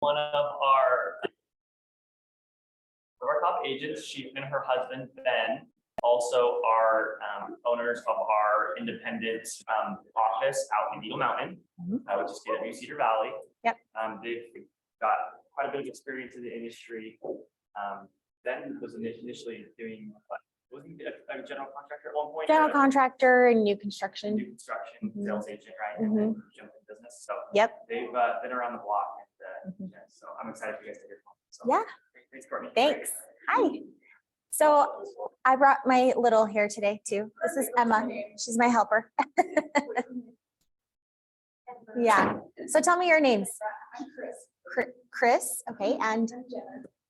one of our top agents. She and her husband Ben also are owners of our independent office out in Eagle Mountain, which is KW Cedar Valley. Yep. They've got quite a bit of experience in the industry. Ben was initially doing, wasn't he a general contractor at one point? General contractor and new construction. New construction, sales agent, right? Mm-hmm. And then jumped in business. So yep. They've been around the block. And, yeah, so I'm excited for you guys to hear from them. So, yeah. Thanks, Courtney. Thanks. Hi. So I brought my little here today too. This is Emma. She's my helper. Yeah. So tell me your names. I'm Chris. Chris. Okay. And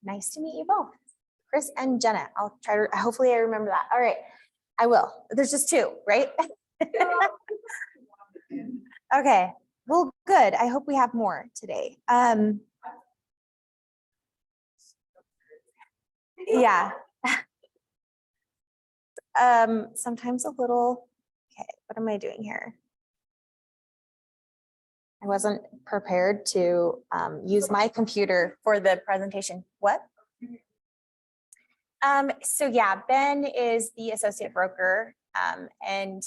nice to meet you both. Chris and Jenna. I'll try to, hopefully I remember that. All right. I will. There's just two, right? Okay. Well, good. I hope we have more today. Yeah. Sometimes a little, okay, what am I doing here? I wasn't prepared to use my computer for the presentation. What? So yeah, Ben is the associate broker, and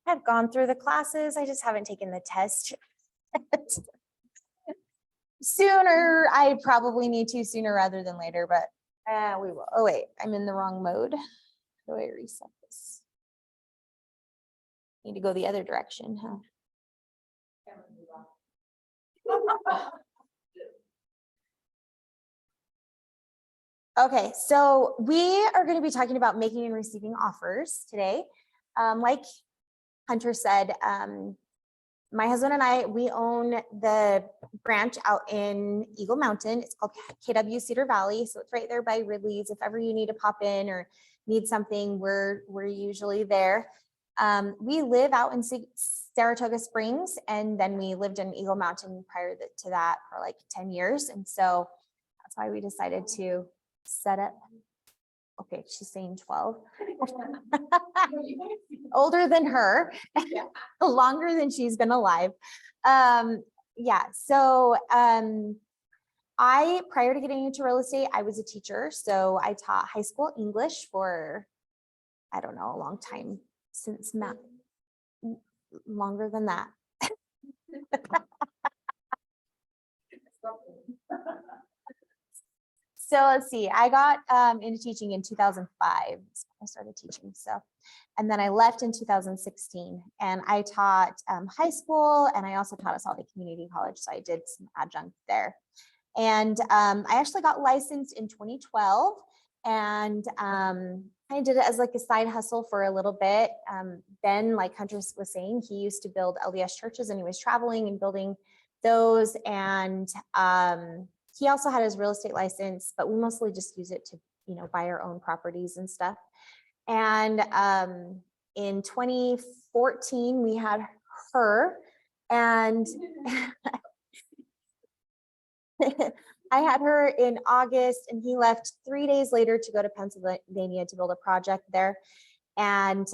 I've gone through the classes. I just haven't taken the test. Sooner, I probably need to sooner rather than later, but we will. Oh wait, I'm in the wrong mode. How do I reset this? Need to go the other direction, huh? Okay, so we are going to be talking about making and receiving offers today. Like Hunter said, my husband and I, we own the branch out in Eagle Mountain. It's called KW Cedar Valley. So it's right there by Ridley's. If ever you need to pop in or need something, we're usually there. We live out in Saratoga Springs, and then we lived in Eagle Mountain prior to that for like 10 years. And so that's why we decided to set up. Okay, she's saying 12. Older than her, longer than she's been alive. Yeah, so prior to getting into real estate, I was a teacher. So I taught high school English for, I don't know, a long time, since math, longer than that. So let's see, I got into teaching in 2005. I started teaching, so, and then I left in 2016, and I taught high school, and I also taught Assault Community College, so I did some adjunct there. And I actually got licensed in 2012, and I did it as like a side hustle for a little bit. Ben, like Hunter was saying, he used to build LDS churches, and he was traveling and building those, and he also had his real estate license, but we mostly just use it to, you know, buy our own properties and stuff. And in 2014, we had her, and I had her in August, and he left 3 days later to go to Pennsylvania to build a project there. And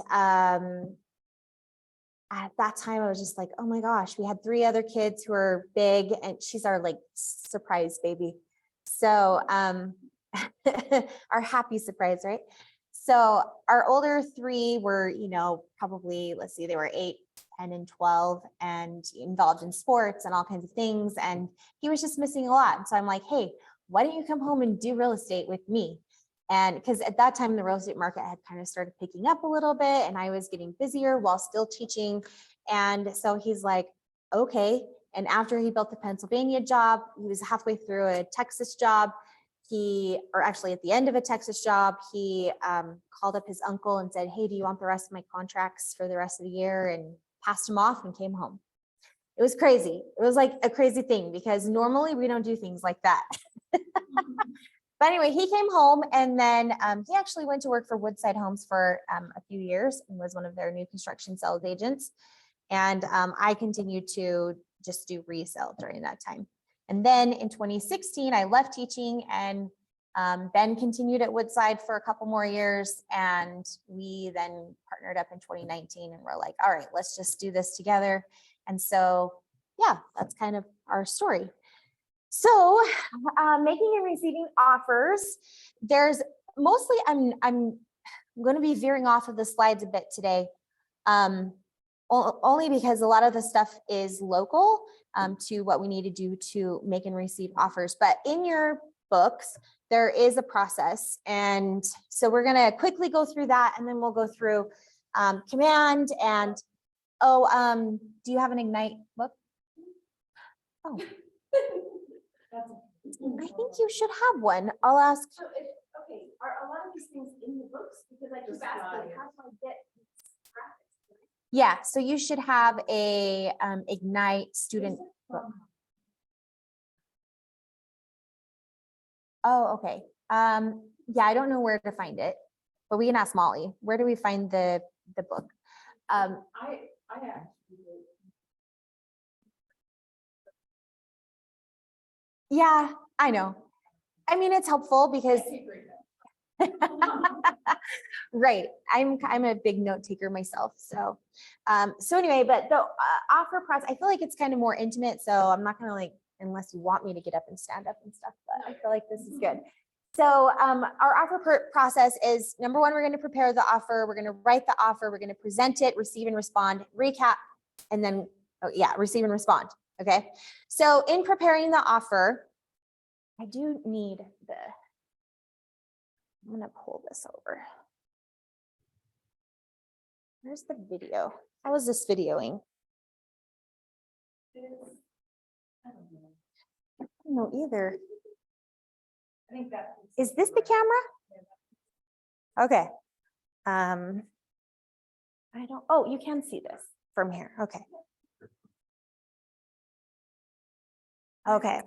at that time, I was just like, oh my gosh, we had 3 other kids who are big, and she's our like surprise baby. So our happy surprise, right? So our older 3 were, you know, probably, let's see, they were 8, 10, and 12, and involved in sports and all kinds of things. And he was just missing a lot. And so I'm like, hey, why don't you come home and do real estate with me? And because at that time, the real estate market had kind of started picking up a little bit, and I was getting busier while still teaching. And so he's like, okay. And after he built the Pennsylvania job, he was halfway through a Texas job. Or actually at the end of a Texas job, he called up his uncle and said, hey, do you want the rest of my contracts for the rest of the year? And passed him off and came home. It was crazy. It was like a crazy thing, because normally we don't do things like that. But anyway, he came home, and then he actually went to work for Woodside Homes for a few years and was one of their new construction sales agents. And I continued to just do resale during that time. And then in 2016, I left teaching, and Ben continued at Woodside for a couple more years. And we then partnered up in 2019, and we're like, all right, let's just do this together. And so, yeah, that's kind of our story. So making and receiving offers, there's mostly, I'm going to be veering off of the slides a bit today, only because a lot of the stuff is local to what we need to do to make and receive offers. But in your books, there is a process. And so we're going to quickly go through that, and then we'll go through command and, do you have an Ignite book? Oh. I think you should have one. I'll ask. So okay, are a lot of these things in the books? Because I keep asking, how do I get these graphics? Yeah, so you should have a Ignite student book. Oh, okay. Yeah, I don't know where to find it, but we can ask Molly. Where do we find the book? I actually. Yeah, I know. I mean, it's helpful because right. I'm a big note taker myself. So, anyway, but the offer process, I feel like it's kind of more intimate. So I'm not going to like, unless you want me to get up and stand up and stuff, but I feel like this is good. So our offer process is, number one, we're going to prepare the offer. We're going to write the offer. We're going to present it, receive and respond, recap, and then, receive and respond. Okay. So in preparing the offer, I do need I'm going to pull this over. Where's the video? How is this videoing? I don't know either. I think that is this the camera? Okay. I don't, oh, you can see this from here. Okay. Okay.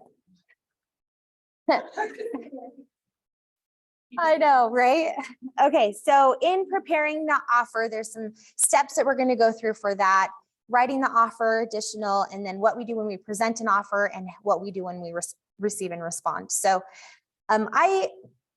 I know, right? Okay, so in preparing the offer, there's some steps that we're going to go through for that. Writing the offer, additional, and then what we do when we present an offer and what we do when we receive and respond. So I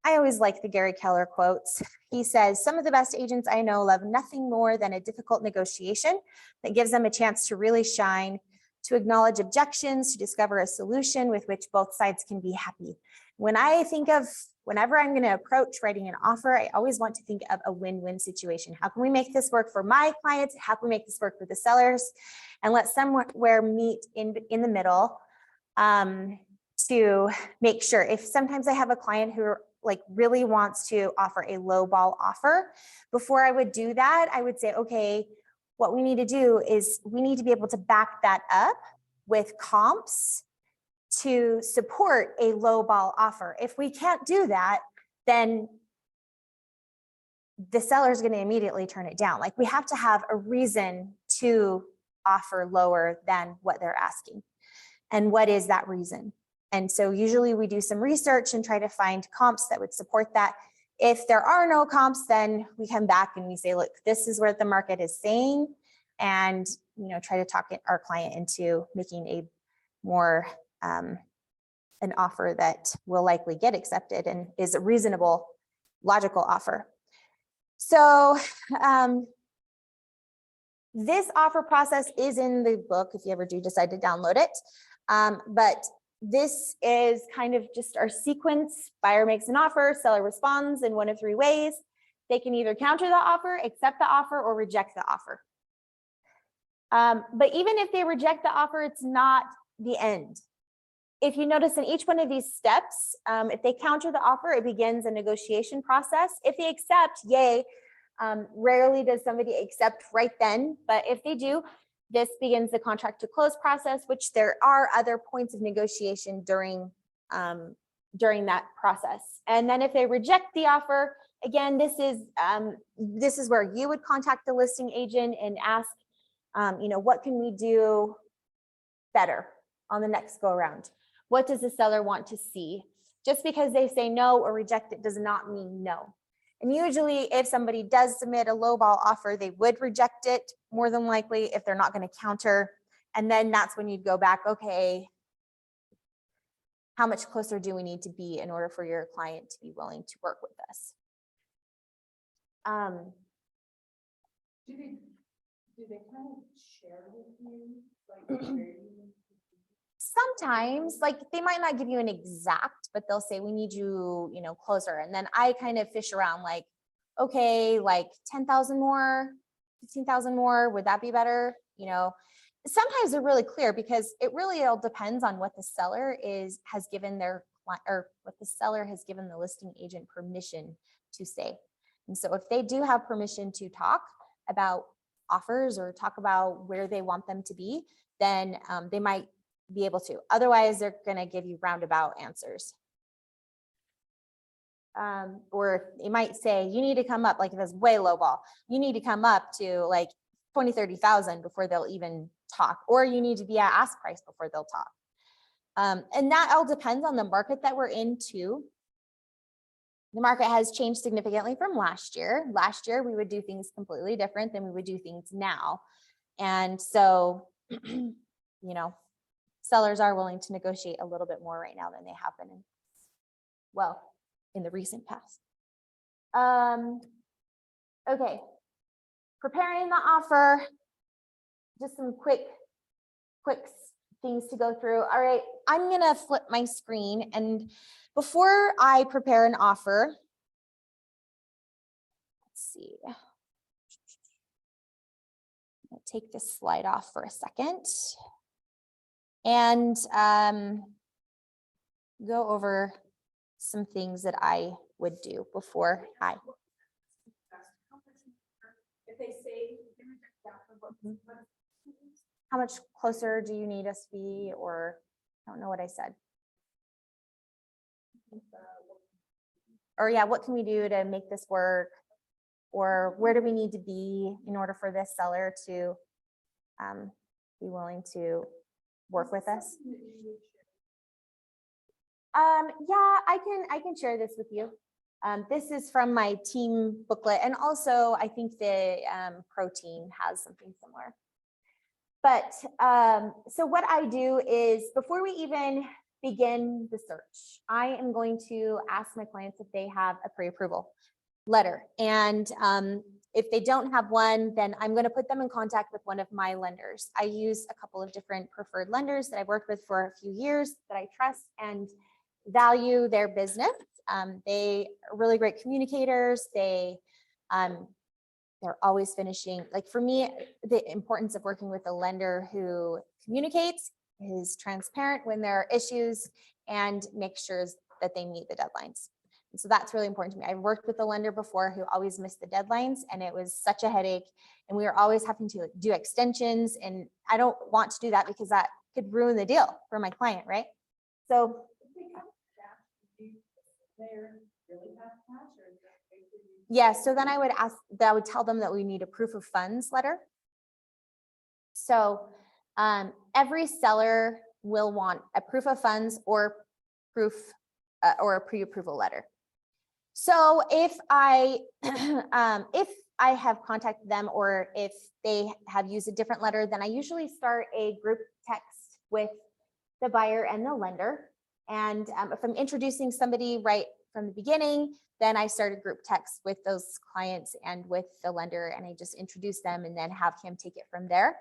always like the Gary Keller quotes. He says, some of the best agents I know love nothing more than a difficult negotiation that gives them a chance to really shine, to acknowledge objections, to discover a solution with which both sides can be happy. When I think of, whenever I'm going to approach writing an offer, I always want to think of a win-win situation. How can we make this work for my clients? How can we make this work for the sellers? And let somewhere meet in the middle to make sure. If sometimes I have a client who like really wants to offer a low ball offer, before I would do that, I would say, okay, what we need to do is we need to be able to back that up with comps to support a low ball offer. If we can't do that, then the seller is going to immediately turn it down. Like we have to have a reason to offer lower than what they're asking. And what is that reason? And so usually we do some research and try to find comps that would support that. If there are no comps, then we come back and we say, look, this is what the market is saying, and try to talk our client into making a more an offer that will likely get accepted and is a reasonable, logical offer. So this offer process is in the book if you ever do decide to download it. But this is kind of just our sequence. Buyer makes an offer, seller responds in one of three ways. They can either counter the offer, accept the offer, or reject the offer. But even if they reject the offer, it's not the end. If you notice in each one of these steps, if they counter the offer, it begins a negotiation process. If they accept, yay. Rarely does somebody accept right then, but if they do, this begins the contract to close process, which there are other points of negotiation during that process. And then if they reject the offer, again, this is where you would contact the listing agent and ask, what can we do better on the next go around? What does the seller want to see? Just because they say no or reject it does not mean no. And usually if somebody does submit a lowball offer, they would reject it more than likely if they're not going to counter. And then that's when you'd go back, okay, how much closer do we need to be in order for your client to be willing to work with us? Do they kind of share with you, like, where you sometimes, like, they might not give you an exact, but they'll say, we need you, you know, closer. And then I kind of fish around like, okay, like 10,000 more, 15,000 more, would that be better? You know, sometimes they're really clear because it really all depends on what the seller has given their or what the seller has given the listing agent permission to say. And so if they do have permission to talk about offers or talk about where they want them to be, then they might be able to. Otherwise, they're going to give you roundabout answers. Or it might say, you need to come up, like if it's way low ball, you need to come up to like 20, 30,000 before they'll even talk, or you need to be at ask price before they'll talk. And that all depends on the market that we're in too. The market has changed significantly from last year. Last year, we would do things completely different than we would do things now. And so, you know, sellers are willing to negotiate a little bit more right now than they have been in the recent past. Okay, preparing the offer, just some quick things to go through. All right, I'm gonna flip my screen, and before I prepare an offer, let's see. I'll take this slide off for a second and go over some things that I would do before I. If they say. How much closer do you need us to be, or I don't know what I said. Or yeah, what can we do to make this work? Or where do we need to be in order for this seller to be willing to work with us? Yeah, I can share this with you. This is from my team booklet, and also I think the pro team has something similar. But so what I do is before we even begin the search, I am going to ask my clients if they have a pre-approval letter. And if they don't have one, then I'm going to put them in contact with one of my lenders. I use a couple of different preferred lenders that I've worked with for a few years that I trust and value their business. They are really great communicators. They're always finishing. Like for me, the importance of working with a lender who communicates, is transparent when there are issues, and make sure that they meet the deadlines. And so that's really important to me. I've worked with a lender before who always missed the deadlines, and it was such a headache. And we were always having to do extensions, and I don't want to do that because that could ruin the deal for my client, right? So yeah, so then I would tell them that we need a proof of funds letter. So every seller will want a proof of funds or proof or a pre-approval letter. So if I have contacted them, or if they have used a different letter, then I usually start a group text with the buyer and the lender. And if I'm introducing somebody right from the beginning, then I start a group text with those clients and with the lender, and I just introduce them and then have him take it from there.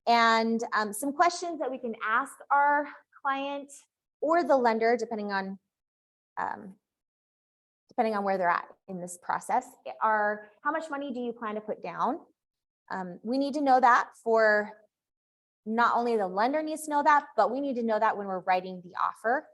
And some questions that we can ask our client or the lender, depending on where they're at in this process, are how much money do you plan to put down? We need to know that for not only the lender needs to know that, but we need to know that when we're writing the offer.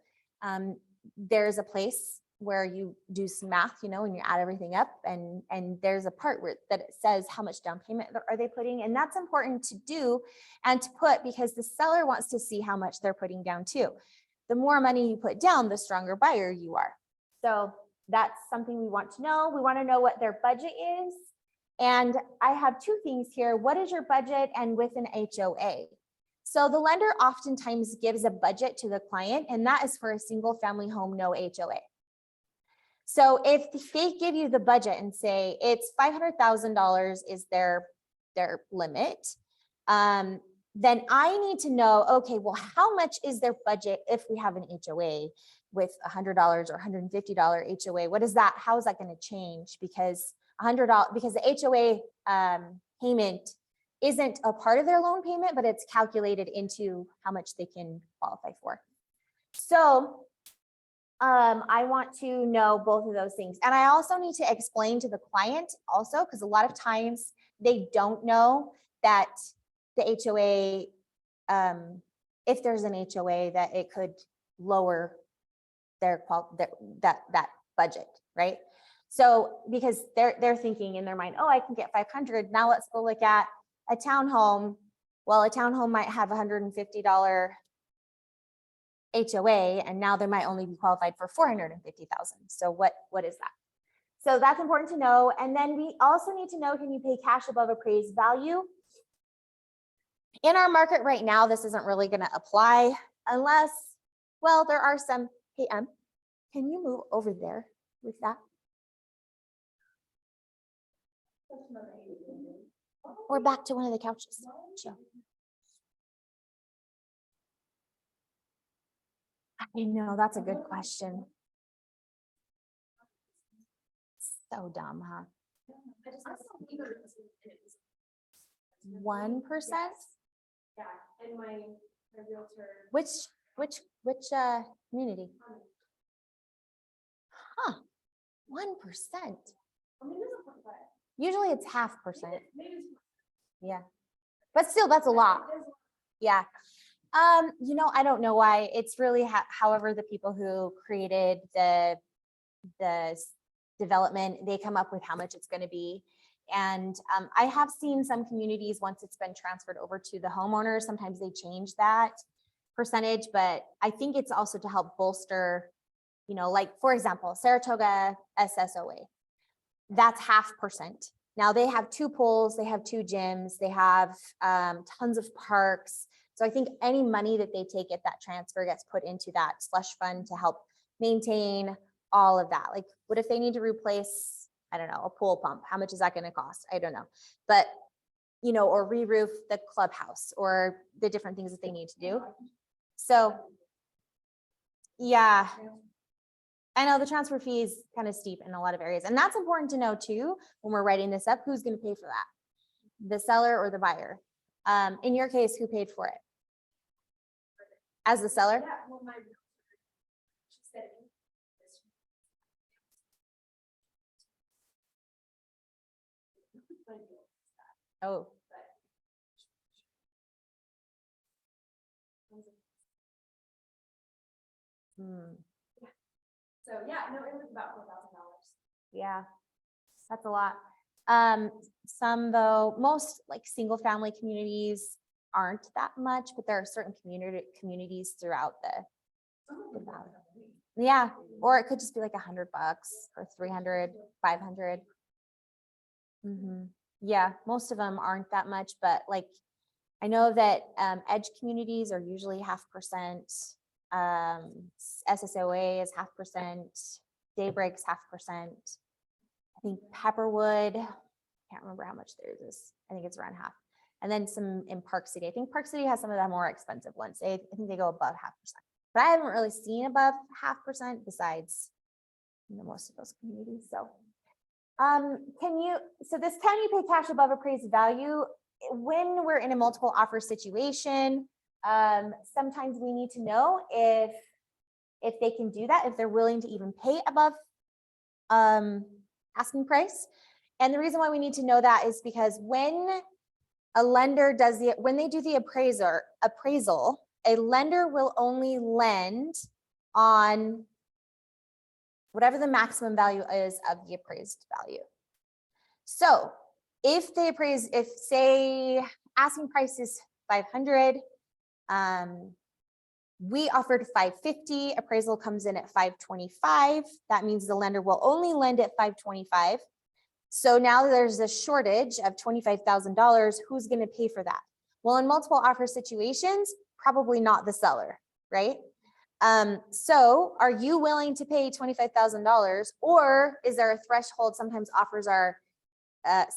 There's a place where you do some math, you know, and you add everything up, and there's a part where that it says how much down payment are they putting, and that's important to do and to put, because the seller wants to see how much they're putting down too. The more money you put down, the stronger buyer you are. So that's something we want to know. We want to know what their budget is. And I have two things here. What is your budget, and with an HOA? So the lender oftentimes gives a budget to the client, and that is for a single family home, no HOA. So if they give you the budget and say it's $500,000 is their limit, then I need to know, okay, well, how much is their budget if we have an HOA with $100 or $150 HOA? What is that? How is that going to change? Because $100, because the HOA payment isn't a part of their loan payment, but it's calculated into how much they can qualify for. So I want to know both of those things. And I also need to explain to the client also, because a lot of times they don't know that the HOA, if there's an HOA, that it could lower that budget, right? So because they're thinking in their mind, oh, I can get 500. Now let's go look at a townhome. Well, a townhome might have $150 HOA, and now they might only be qualified for 450,000. So what is that? So that's important to know. And then we also need to know, can you pay cash above appraised value? In our market right now, this isn't really going to apply unless, well, there are some. Hey, can you move over there with that? Or back to one of the couches. Chill. I know, that's a good question. So dumb, huh? 1%? Yeah, and my realtor. Which community? Huh, 1%. I mean, there's a point, but Usually it's 0.5%. maybe it's. Yeah. But still, that's a lot. Yeah. You know, I don't know why. It's really however the people who created the development, they come up with how much it's going to be. And I have seen some communities, once it's been transferred over to the homeowner, sometimes they change that percentage, but I think it's also to help bolster, you know, like for example, Saratoga SSOA, that's 0.5%. Now they have 2 pools, they have 2 gyms, they have tons of parks. So I think any money that they take at that transfer gets put into that slush fund to help maintain all of that. Like, what if they need to replace, I don't know, a pool pump? How much is that going to cost? I don't know. But, you know, or re-roof the clubhouse or the different things that they need to do. So, yeah, I know the transfer fee is kind of steep in a lot of areas. And that's important to know too, when we're writing this up, who's going to pay for that? The seller or the buyer? In your case, who paid for it? As the seller? Yeah, well, my realtor, she said. Oh, So yeah, no, it was about $4,000. yeah, that's a lot. Some though, most like single family communities aren't that much, but there are certain communities throughout the valley. Yeah, or it could just be like $100 or 300, 500. Yeah, most of them aren't that much, but like I know that edge communities are usually 0.5%. SSOA is 0.5%. Daybreak's 0.5%. I think Pepperwood, can't remember how much theirs is. I think it's around 0.5%. And then some in Park City. I think Park City has some of the more expensive ones. I think they go above 0.5%. But I haven't really seen above 0.5% besides, you know, most of those communities. So so this, can you pay cash above appraised value? When we're in a multiple offer situation, sometimes we need to know if they can do that, if they're willing to even pay above asking price. And the reason why we need to know that is because when a lender does when they do the appraisal, a lender will only lend on whatever the maximum value is of the appraised value. So if say asking price is 500, we offered 550, appraisal comes in at 525. That means the lender will only lend at 525. So now there's a shortage of $25,000. Who's going to pay for that? Well, in multiple offer situations, probably not the seller, right? So are you willing to pay $25,000, or is there a threshold? Sometimes offers are,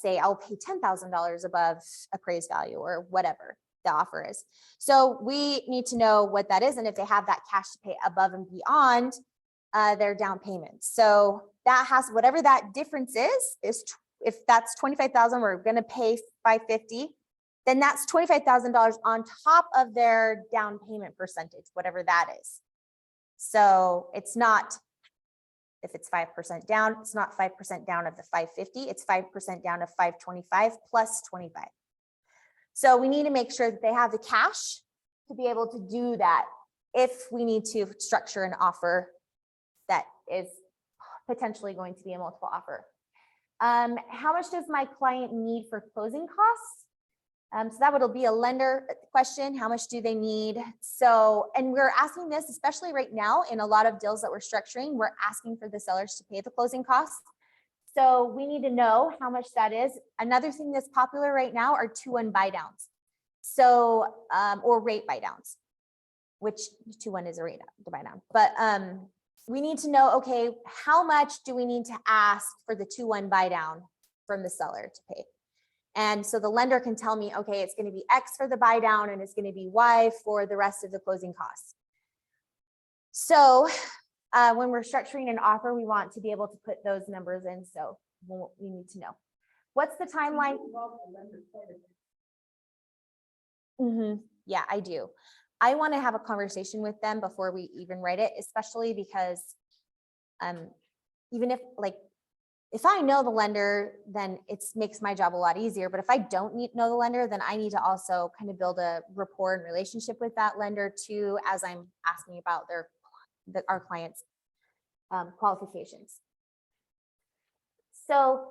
say, I'll pay $10,000 above appraised value or whatever the offer is. So we need to know what that is, and if they have that cash to pay above and beyond their down payment. So that has, whatever that difference is if that's $25,000, we're going to pay $550. then that's $25,000 on top of their down payment percentage, whatever that is. So it's not, if it's 5% down, it's not 5% down of the 550, it's 5% down of 525 plus 25. So we need to make sure that they have the cash to be able to do that if we need to structure an offer that is potentially going to be a multiple offer. How much does my client need for closing costs? So that would be a lender question. How much do they need? So, and we're asking this, especially right now in a lot of deals that we're structuring, we're asking for the sellers to pay the closing costs. So we need to know how much that is. Another thing that's popular right now are 2-1 buy downs. So, or rate buy downs, which 2-1 is a rate buy down. But we need to know, okay, how much do we need to ask for the 2-1 buy down from the seller to pay? And so the lender can tell me, okay, it's going to be X for the buy down and it's going to be Y for the rest of the closing costs. So when we're structuring an offer, we want to be able to put those numbers in. So we need to know. What's the timeline? Yeah, I do. I want to have a conversation with them before we even write it, especially because even if I know the lender, then it makes my job a lot easier. But if I don't know the lender, then I need to also kind of build a rapport and relationship with that lender too, as I'm asking about our clients' qualifications. So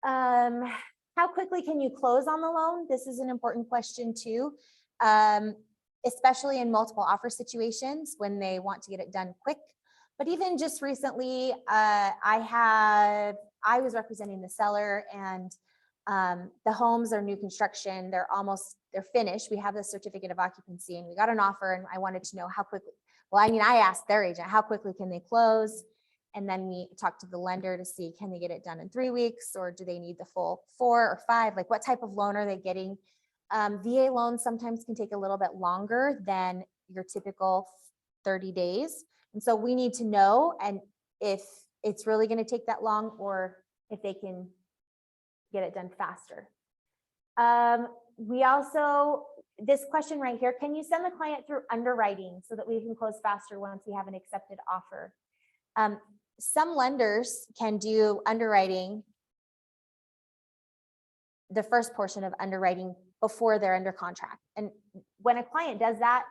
how quickly can you close on the loan? This is an important question too, especially in multiple offer situations when they want to get it done quick. But even just recently, I was representing the seller, and the homes are new construction. They're finished. We have the certificate of occupancy and we got an offer, and I wanted to know how quickly. Well, I mean, I asked their agent, how quickly can they close? And then we talked to the lender to see, can they get it done in 3 weeks, or do they need the full 4 or 5? Like, what type of loan are they getting? VA loans sometimes can take a little bit longer than your typical 30 days. And so we need to know, and if it's really going to take that long, or if they can get it done faster. We also, this question right here, can you send the client through underwriting so that we can close faster once we have an accepted offer? Some lenders can do underwriting, the first portion of underwriting, before they're under contract. And when a client does that,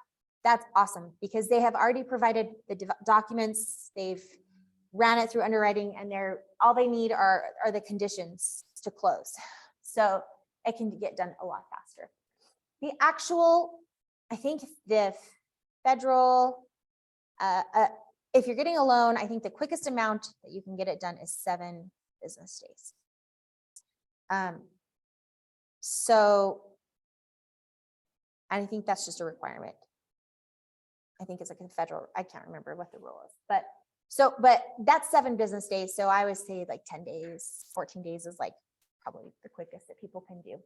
that's awesome, because they have already provided the documents, they've ran it through underwriting, and all they need are the conditions to close. So it can get done a lot faster. The actual, I think the federal, if you're getting a loan, I think the quickest amount that you can get it done is 7 business days. So I think that's just a requirement. I think it's like a federal, I can't remember what the rule is, but that's 7 business days. So I would say like 10 days, 14 days is like probably the quickest that people can do.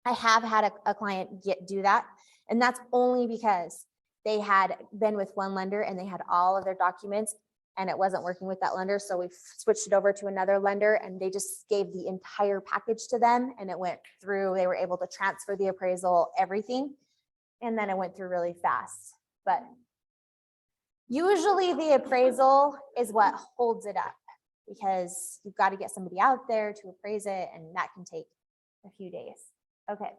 I have had a client do that. And that's only because they had been with one lender and they had all of their documents and it wasn't working with that lender. So we switched it over to another lender, and they just gave the entire package to them, and it went through. They were able to transfer the appraisal, everything. And then it went through really fast. But usually the appraisal is what holds it up, because you've got to get somebody out there to appraise it, and that can take a few days. Okay.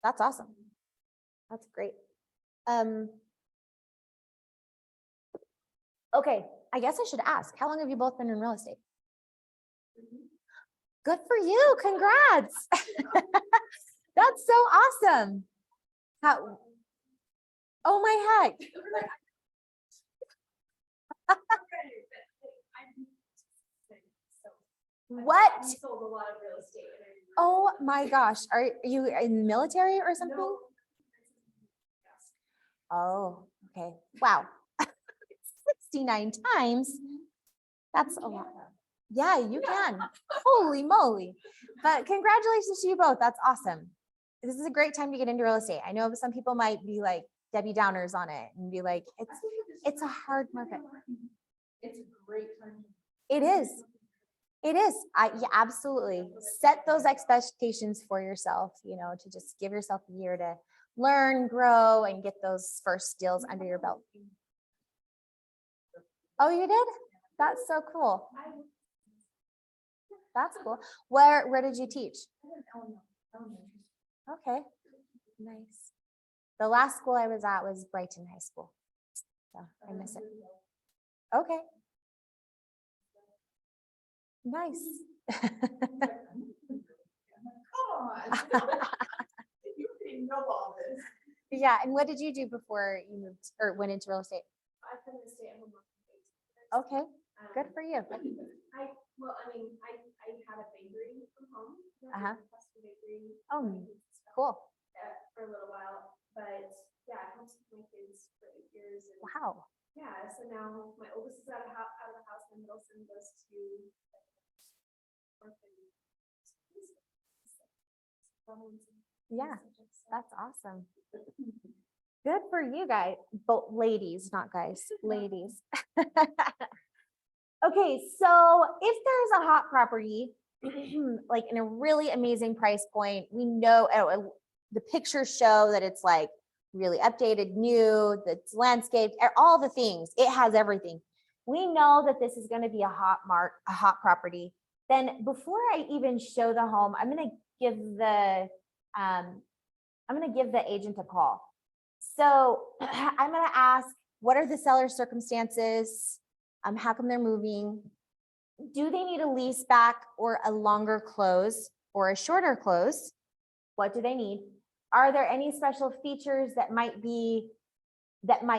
That's awesome. That's great. Okay, I guess I should ask, how long have you both been in real estate? Good for you. Congrats. That's so awesome. How? Oh my heck. What? Sold a lot of real estate. Oh my gosh. Are you in the military or something? No. Oh, okay. Wow. 69 times. That's a lot. Yeah, you can. Holy moly. But congratulations to you both. That's awesome. This is a great time to get into real estate. I know some people might be like Debbie Downers on it and be like, it's a hard market. It's a great time. It is. It is. Yeah, absolutely. Set those expectations for yourself, to just give yourself a year to learn, grow, and get those first deals under your belt. Oh, you did? That's so cool. That's cool. Where did you teach? Okay, nice. The last school I was at was Brighton High School. So I miss it. Okay. Nice. Come on. You didn't know all this. Yeah, and what did you do before you moved or went into real estate? I've been a stay-at-home mom. Okay, good for you. I had a bakery from home. Uh-huh. Custom bakery. Oh, cool. For a little while, but yeah, I homeschooled my kids for 8 years. And Wow. yeah, so now my oldest is out of the house, my middle son goes to. Yeah, that's awesome. Good for you guys, both ladies, not guys, ladies. Okay, so if there's a hot property, like in a really amazing price point, we know the pictures show that it's like really updated, new, that's landscaped, all the things. It has everything. We know that this is going to be a hot property. Then before I even show the home, I'm going to give the agent a call. So I'm going to ask, what are the seller's circumstances? How come they're moving? Do they need a lease back or a longer close or a shorter close? What do they need? Are there any special features that might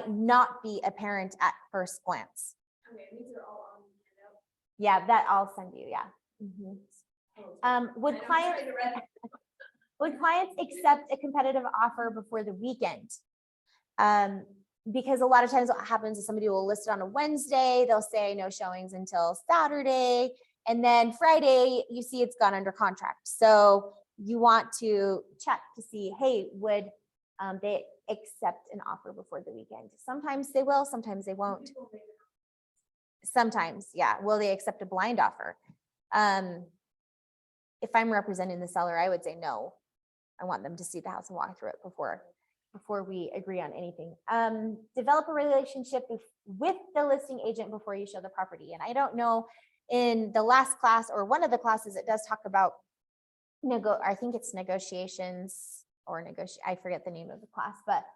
not be apparent at first glance? Okay, these are all on. Yeah, that I'll send you. Yeah. Would clients accept a competitive offer before the weekend? Because a lot of times what happens is somebody will list it on a Wednesday, they'll say no showings until Saturday, and then Friday you see it's gone under contract. So you want to check to see, hey, would they accept an offer before the weekend? Sometimes they will, sometimes they won't. Sometimes, yeah. Will they accept a blind offer? If I'm representing the seller, I would say no. I want them to see the house and walk through it before we agree on anything. Develop a relationship with the listing agent before you show the property. And I don't know, in the last class or one of the classes, it does talk about I think it's negotiations or I forget the name of the class, but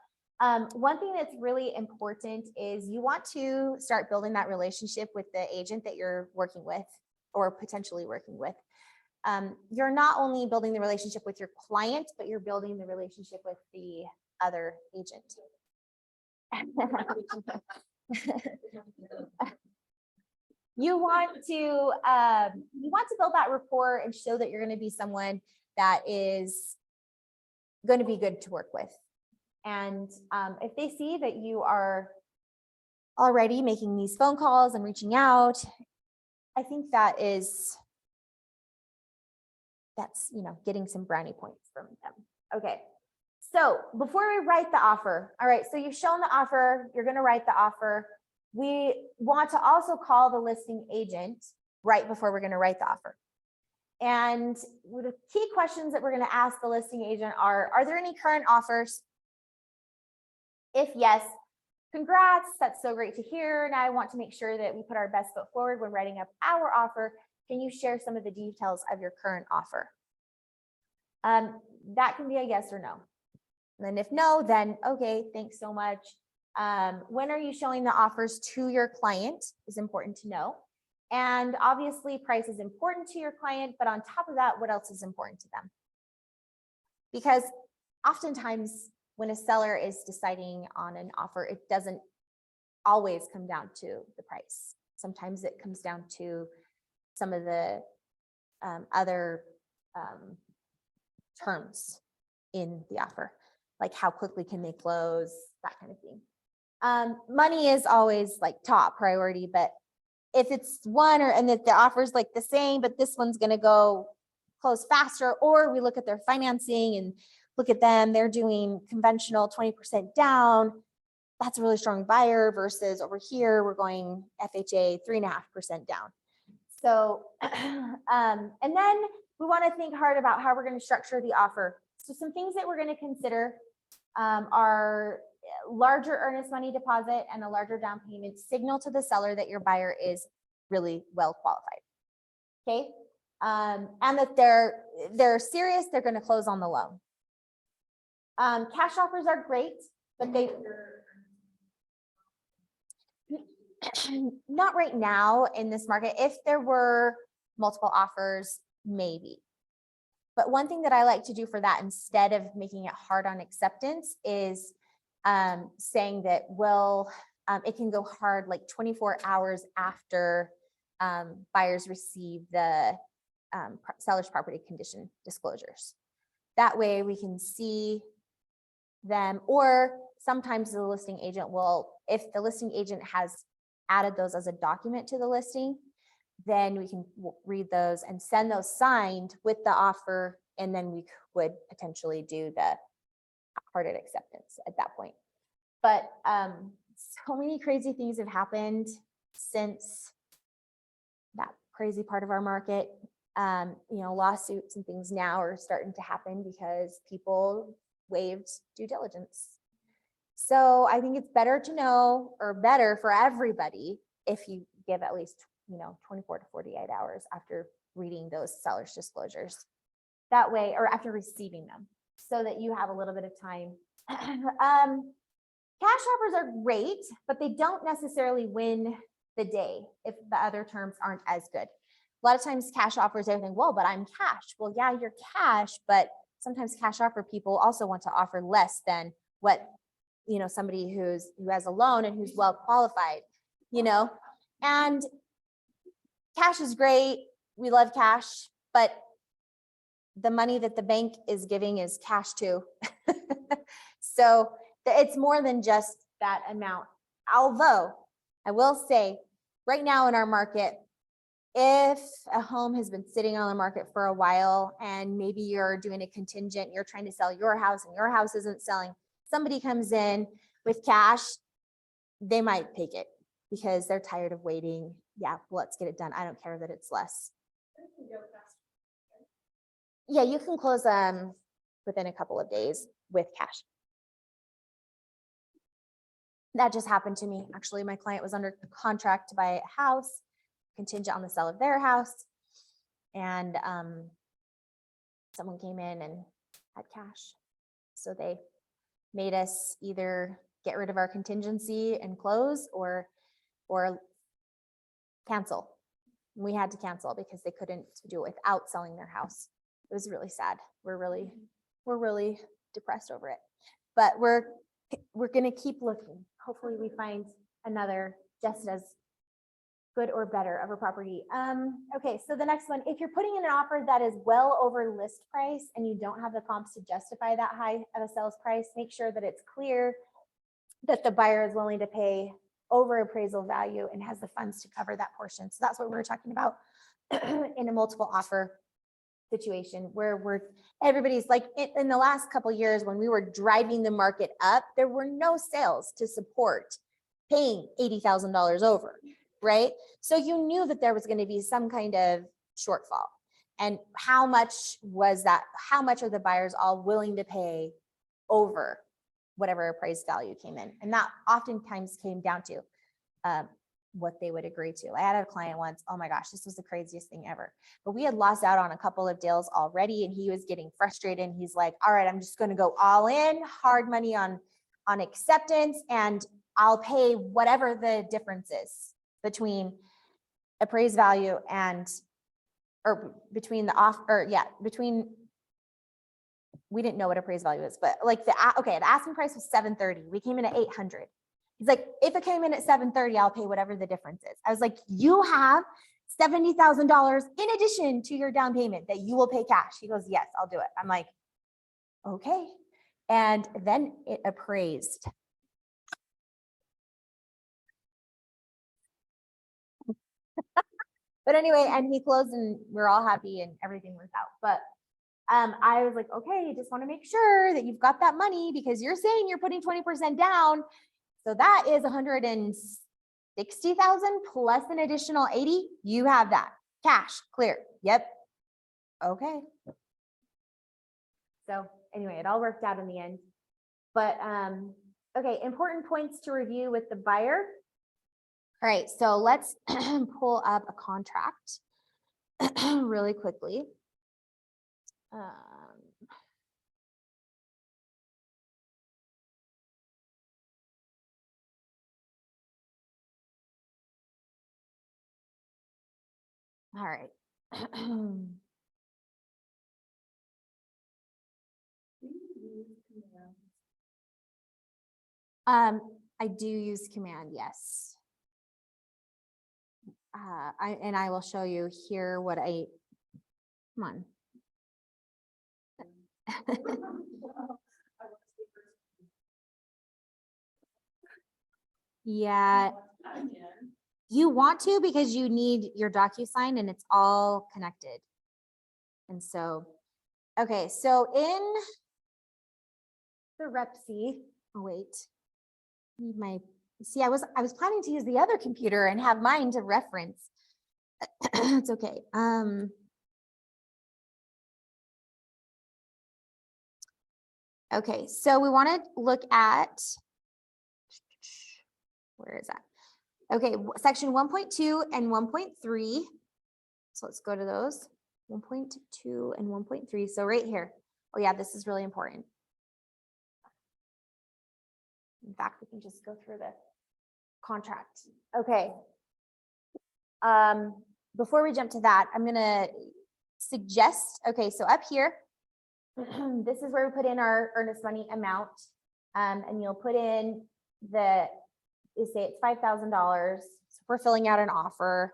one thing that's really important is you want to start building that relationship with the agent that you're working with or potentially working with. You're not only building the relationship with your client, but you're building the relationship with the other agent. You want to build that rapport and show that you're going to be someone that is going to be good to work with. And if they see that you are already making these phone calls and reaching out, I think that's getting some brownie points from them. Okay. So before we write the offer, all right, so you've shown the offer, you're going to write the offer. We want to also call the listing agent right before we're going to write the offer. And the key questions that we're going to ask the listing agent are there any current offers? If yes, congrats, that's so great to hear. Now I want to make sure that we put our best foot forward when writing up our offer. Can you share some of the details of your current offer? That can be a yes or no. And if no, then okay, thanks so much. When are you showing the offers to your client is important to know. And obviously price is important to your client, but on top of that, what else is important to them? Because oftentimes when a seller is deciding on an offer, it doesn't always come down to the price. Sometimes it comes down to some of the other terms in the offer, like how quickly can they close, that kind of thing. Money is always like top priority, but if it's and if the offer is like the same, but this one's going to go close faster, or we look at their financing and look at them, they're doing conventional 20% down. That's a really strong buyer versus over here, we're going FHA 3.5% down. So, and then we want to think hard about how we're going to structure the offer. So some things that we're going to consider are larger earnest money deposit and a larger down payment signal to the seller that your buyer is really well qualified. Okay. And that they're serious, they're going to close on the loan. Cash offers are great, but they not right now in this market. If there were multiple offers, maybe. But one thing that I like to do for that, instead of making it hard on acceptance, is saying that, well, it can go hard like 24 hours after buyers receive the seller's property condition disclosures. That way we can see them, or sometimes the listing agent will, if the listing agent has added those as a document to the listing, then we can read those and send those signed with the offer, and then we would potentially do the hearted acceptance at that point. But so many crazy things have happened since that crazy part of our market. Lawsuits and things now are starting to happen because people waived due diligence. So I think it's better to know, or better for everybody, if you give at least 24 to 48 hours after reading those seller's disclosures. That way, or after receiving them, so that you have a little bit of time. Cash offers are great, but they don't necessarily win the day if the other terms aren't as good. A lot of times cash offers, they think, well, but I'm cash. Well, yeah, you're cash, but sometimes cash offer people also want to offer less than what, somebody who has a loan and who's well qualified, and cash is great. We love cash, but the money that the bank is giving is cash too. So it's more than just that amount. Although I will say right now in our market, if a home has been sitting on the market for a while and maybe you're doing a contingent, you're trying to sell your house and your house isn't selling, somebody comes in with cash, they might take it because they're tired of waiting. Yeah, let's get it done. I don't care that it's less. Yeah, you can close within a couple of days with cash. That just happened to me. Actually, my client was under contract to buy a house, contingent on the sale of their house, and someone came in and had cash. So they made us either get rid of our contingency and close, or cancel. We had to cancel because they couldn't do it without selling their house. It was really sad. We're really depressed over it, but we're going to keep looking. Hopefully we find another just as good or better of a property. Okay, so the next one, if you're putting in an offer that is well over list price and you don't have the comps to justify that high of a sales price, make sure that it's clear that the buyer is willing to pay over appraisal value and has the funds to cover that portion. So that's what we're talking about in a multiple offer situation, where everybody's like, in the last couple of years when we were driving the market up, there were no sales to support paying $80,000 over, right? So you knew that there was going to be some kind of shortfall. And how much was that? How much are the buyers all willing to pay over whatever appraised value came in? And that oftentimes came down to what they would agree to. I had a client once, oh my gosh, this was the craziest thing ever. But we had lost out on a couple of deals already, and he was getting frustrated. And he's like, all right, I'm just going to go all in, hard money on acceptance, and I'll pay whatever the difference is between appraised value or between the offer, we didn't know what appraised value is, but like the asking price was $730. We came in at $800. He's like, if it came in at $730, I'll pay whatever the difference is. I was like, you have $70,000 in addition to your down payment that you will pay cash. He goes, yes, I'll do it. I'm like, okay. And then it appraised. But anyway, and he closed and we're all happy and everything worked out. But I was like, okay, just want to make sure that you've got that money, because you're saying you're putting 20% down. So that is 160,000 plus an additional 80. You have that. Cash, clear. Yep. Okay. So anyway, it all worked out in the end. But okay, important points to review with the buyer. All right, so let's pull up a contract really quickly. All right. I do use command, yes. I will show you here what I, come on. Yeah, you want to because you need your DocuSign and it's all connected. And so, okay, so in the Repsy, oh wait, need my, see, I was planning to use the other computer and have mine to reference. It's okay. Okay, so we want to look at, where is that? Okay, section 1.2 and 1.3. So let's go to those, 1.2 and 1.3. So right here. Oh yeah, this is really important. In fact, we can just go through the contract. Okay. Before we jump to that, I'm gonna suggest, okay, so up here, this is where we put in our earnest money amount. And you'll put in the, you say it's $5,000. So we're filling out an offer.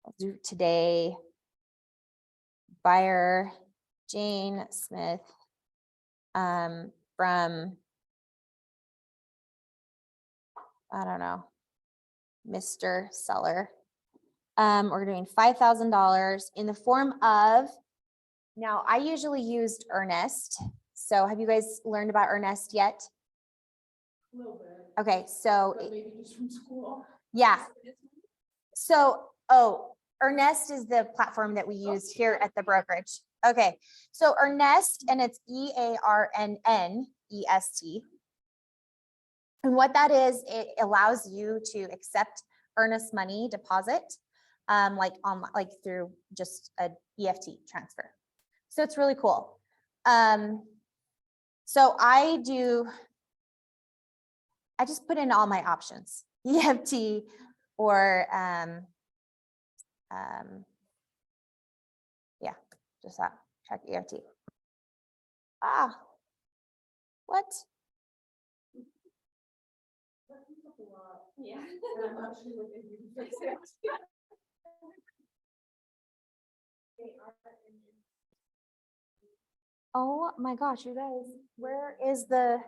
I'll do today. Buyer Jane Smith from, I don't know, Mr. Seller. We're doing $5,000 in the form of, now I usually used Earnest. So have you guys learned about Earnest yet? A little bit. Okay, so But maybe just from school. yeah. So, oh, Earnest is the platform that we use here at the brokerage. Okay, so Earnest, and it's EARNNEST. And what that is, it allows you to accept earnest money deposit, like through just a EFT transfer. So it's really cool. So I just put in all my options, EFT or yeah, just that, check EFT. Ah, what? Yeah. Oh my gosh, you guys, where is the?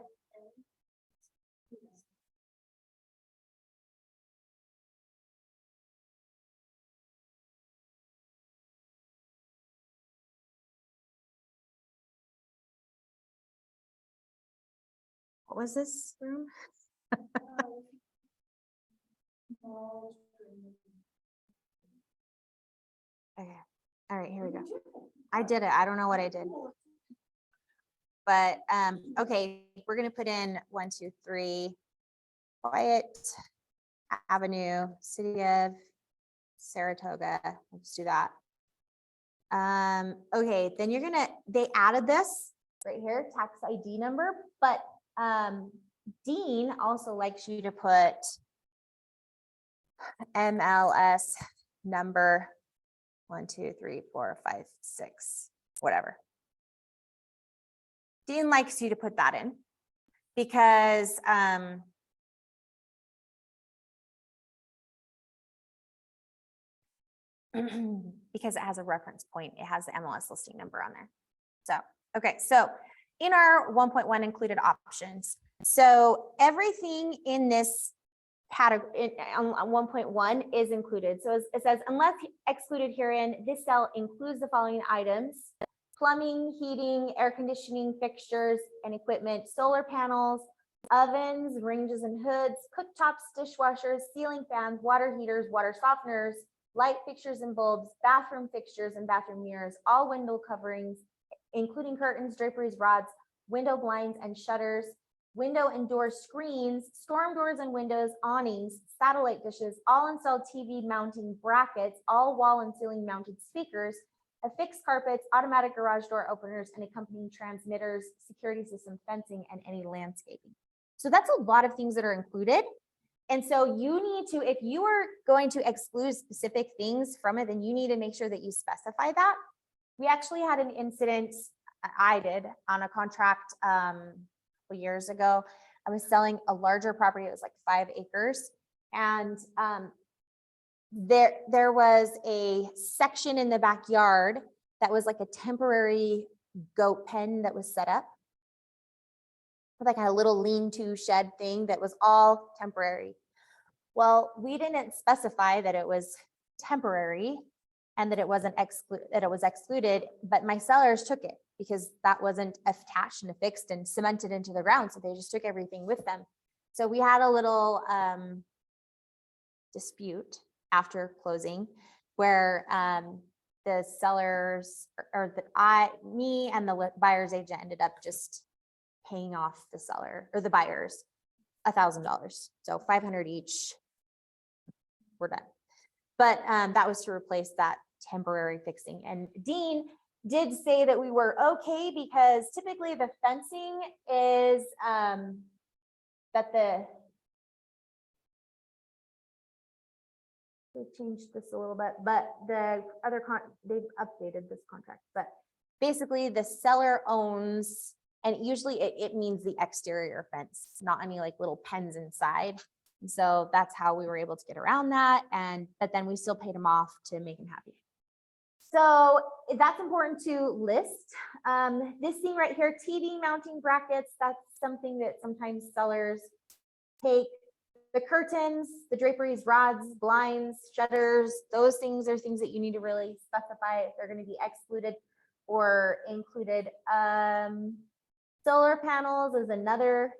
What was this room? Okay, all right, here we go. I did it. I don't know what I did. But okay, we're gonna put in 1, 2, 3, Wyatt Avenue, City of Saratoga. Let's do that. Okay, then you're gonna, they added this right here, tax ID number, but Dean also likes you to put MLS number 1, 2, 3, 4, 5, 6, whatever. Dean likes you to put that in because because it has a reference point. It has the MLS listing number on there. So, okay, so in our 1.1 included options, so everything in this category on 1.1 is included. So it says, unless excluded herein, this cell includes the following items: plumbing, heating, air conditioning fixtures and equipment, solar panels, ovens, ranges and hoods, cooktops, dishwashers, ceiling fans, water heaters, water softeners, light fixtures and bulbs, bathroom fixtures and bathroom mirrors, all window coverings, including curtains, draperies, rods, window blinds and shutters, window and door screens, storm doors and windows, awnings, satellite dishes, all installed TV mounting brackets, all wall and ceiling mounted speakers, affixed carpets, automatic garage door openers, and accompanying transmitters, security system fencing, and any landscaping. So that's a lot of things that are included. And so you need to, if you are going to exclude specific things from it, then you need to make sure that you specify that. We actually had an incident, I did, on a contract years ago. I was selling a larger property. It was like 5 acres. And there was a section in the backyard that was like a temporary goat pen that was set up. Like a little lean-to shed thing that was all temporary. Well, we didn't specify that it was temporary and that it wasn't excluded, but my sellers took it because that wasn't attached and affixed and cemented into the ground. So they just took everything with them. So we had a little dispute after closing where the sellers me and the buyer's agent ended up just paying off the seller or the buyers $1,000. So $500 each. We're done. But that was to replace that temporary fixing. And Dean did say that we were okay because typically the fencing is they changed this a little bit, but the other they've updated this contract. But basically the seller owns. And usually it means the exterior fence, not any like little pens inside. And so that's how we were able to get around that. But then we still paid him off to make him happy. So that's important to list. This thing right here, TV mounting brackets, that's something that sometimes sellers take. The curtains, the draperies, rods, blinds, shutters, those things are things that you need to really specify if they're going to be excluded or included. Solar panels is another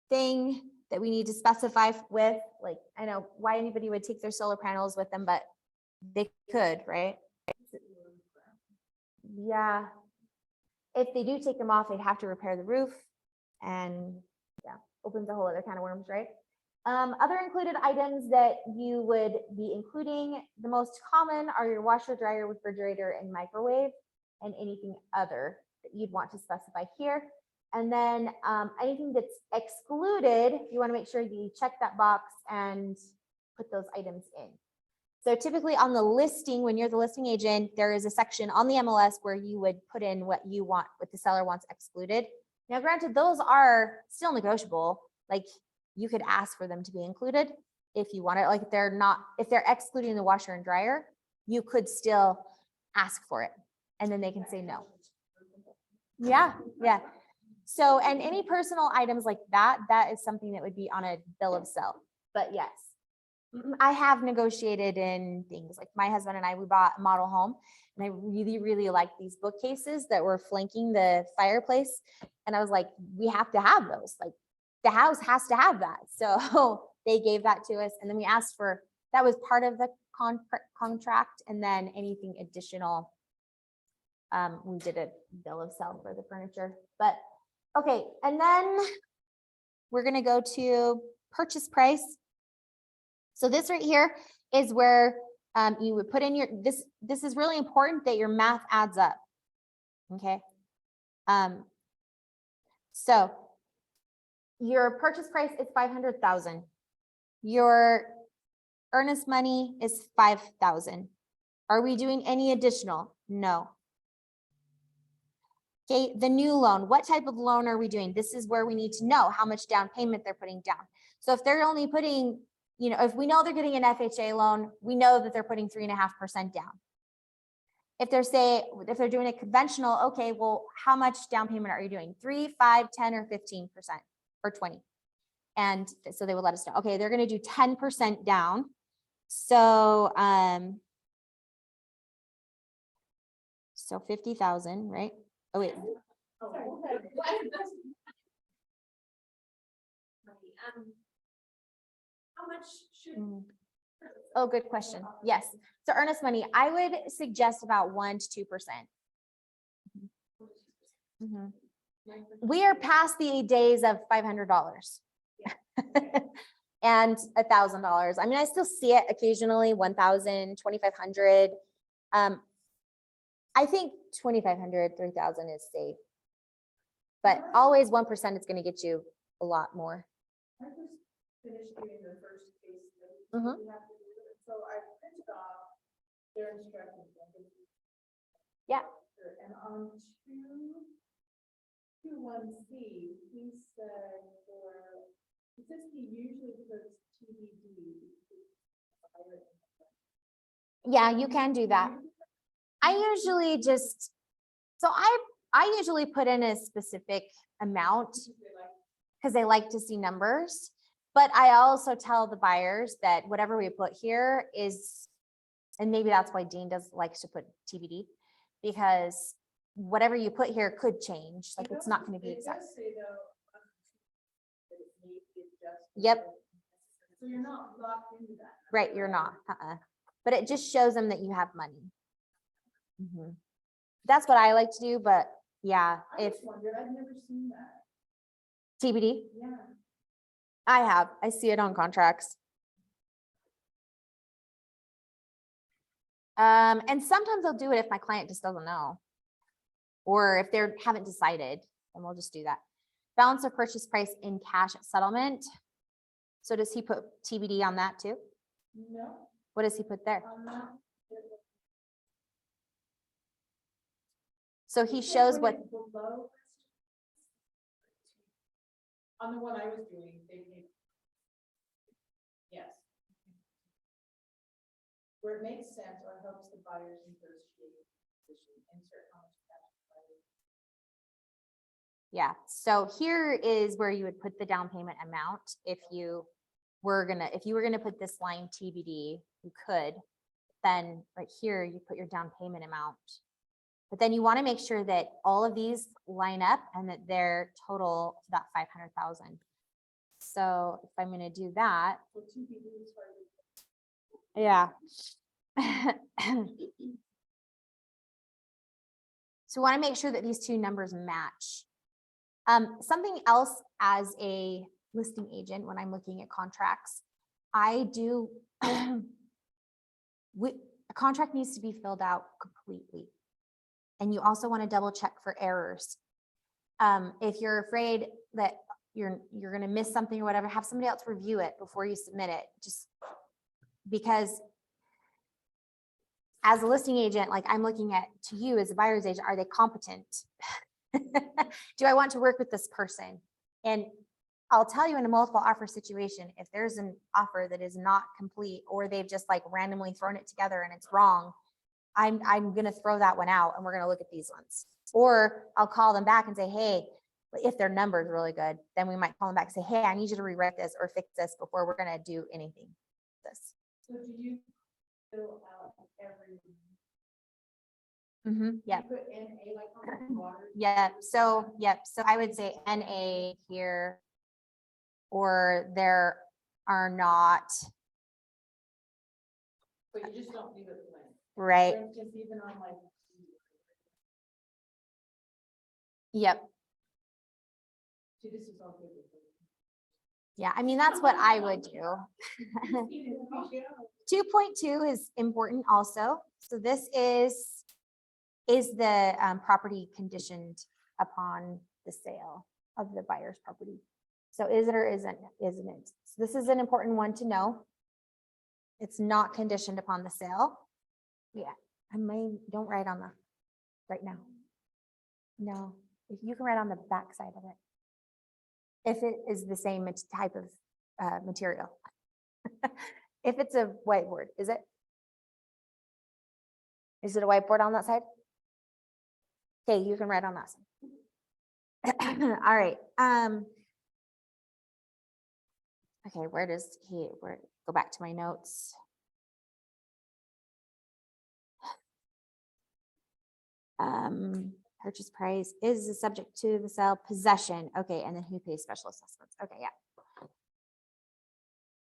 thing that we need to specify with, like, I know why anybody would take their solar panels with them, but they could, right? Yeah. If they do take them off, they'd have to repair the roof and yeah, opens a whole other can of worms, right? Other included items that you would be including, the most common are your washer, dryer, refrigerator, and microwave, and anything other that you'd want to specify here. And then anything that's excluded, you want to make sure you check that box and put those items in. So typically on the listing, when you're the listing agent, there is a section on the MLS where you would put in what you want, what the seller wants excluded. Now, granted, those are still negotiable. Like you could ask for them to be included if you want it. Like if they're excluding the washer and dryer, you could still ask for it and then they can say no. Yeah. So, and any personal items like that, that is something that would be on a bill of sale. But yes, I have negotiated in things like my husband and I, we bought a model home and I really, really liked these bookcases that were flanking the fireplace. And I was like, we have to have those. Like the house has to have that. So they gave that to us. And then we asked for, that was part of the contract. And then anything additional, we did a bill of sale for the furniture. But okay, and then we're going to go to purchase price. So this right here is where you would put in your, this is really important that your math adds up. Okay. So your purchase price is 500,000. Your earnest money is 5,000. Are we doing any additional? No. Okay, the new loan, what type of loan are we doing? This is where we need to know how much down payment they're putting down. So if they're only putting, you know, if we know they're getting an FHA loan, we know that they're putting 3.5% down. If they're doing a conventional, okay, well, how much down payment are you doing? 3, 5, 10, or 15%, or 20? And so they would let us know, okay, they're going to do 10% down. So, so 50,000, right? Oh, wait. How much should Oh, good question. Yes. So earnest money, I would suggest about 1 to 2%. Mhm. We are past the days of $500 and $1,000. I mean, I still see it occasionally, 1,000, 2,500. I think 2,500, 3,000 is safe. But always 1% is going to get you a lot more. I just finished doing the first case study. Mhm. We have to do it. So I printed off their instructions. Yeah. And on two one C, he said he says he usually puts TBD. Yeah, you can do that. I usually just, so I usually put in a specific amount because they like to see numbers. But I also tell the buyers that whatever we put here is, and maybe that's why Dean likes to put TBD, because whatever you put here could change. Like it's not going to be exact. Yep. So you're not locked into that. Right, you're not. But it just shows them that you have money. That's what I like to do, but yeah, I if just wondered, I've never seen that. TBD, Yeah. I see it on contracts. And sometimes I'll do it if my client just doesn't know. Or if they haven't decided, then we'll just do that. Balance of purchase price in cash at settlement. So does he put TBD on that too? No. What does he put there? So he shows what, Below. On the one I was doing, they paid. Yes. Where it makes sense or helps the buyers negotiate position, insert how much cash. yeah. So here is where you would put the down payment amount. If you were gonna put this line TBD, you could, then right here, you put your down payment amount. But then you want to make sure that all of these line up and that they're total to that 500,000. So if I'm going to do that, So TBD is yeah. So we want to make sure that these two numbers match. Something else as a listing agent, when I'm looking at contracts, I do, a contract needs to be filled out completely. And you also want to double check for errors. If you're afraid that you're going to miss something or whatever, have somebody else review it before you submit it. Just because as a listing agent, like I'm looking at to you as a buyer's agent, are they competent? Do I want to work with this person? And I'll tell you in a multiple offer situation, if there's an offer that is not complete or they've just like randomly thrown it together and it's wrong, I'm going to throw that one out and we're going to look at these ones. Or I'll call them back and say, hey, if their number is really good, then we might call them back and say, hey, I need you to rewrite this or fix this before we're going to do anything. This. So do you fill out every? Yeah. You put NA like on the water? Yeah. So, yep. So I would say NA here, or there are not. But you just don't leave it blank. Right. For instance, even on like. Yep. See, this is all good. Yeah. I mean, that's what I would do. 2.2 is important also. So this is the property conditioned upon the sale of the buyer's property. So is it or isn't it? So this is an important one to know. It's not conditioned upon the sale. Yeah, don't write on the right now. No, if you can write on the back side of it. If it is the same type of material. If it's a whiteboard, is it? Is it a whiteboard on that side? Okay, you can write on that side. All right. Okay, go back to my notes. Purchase price is subject to the sale possession. Okay, and then who pays special assessments? Okay, yeah.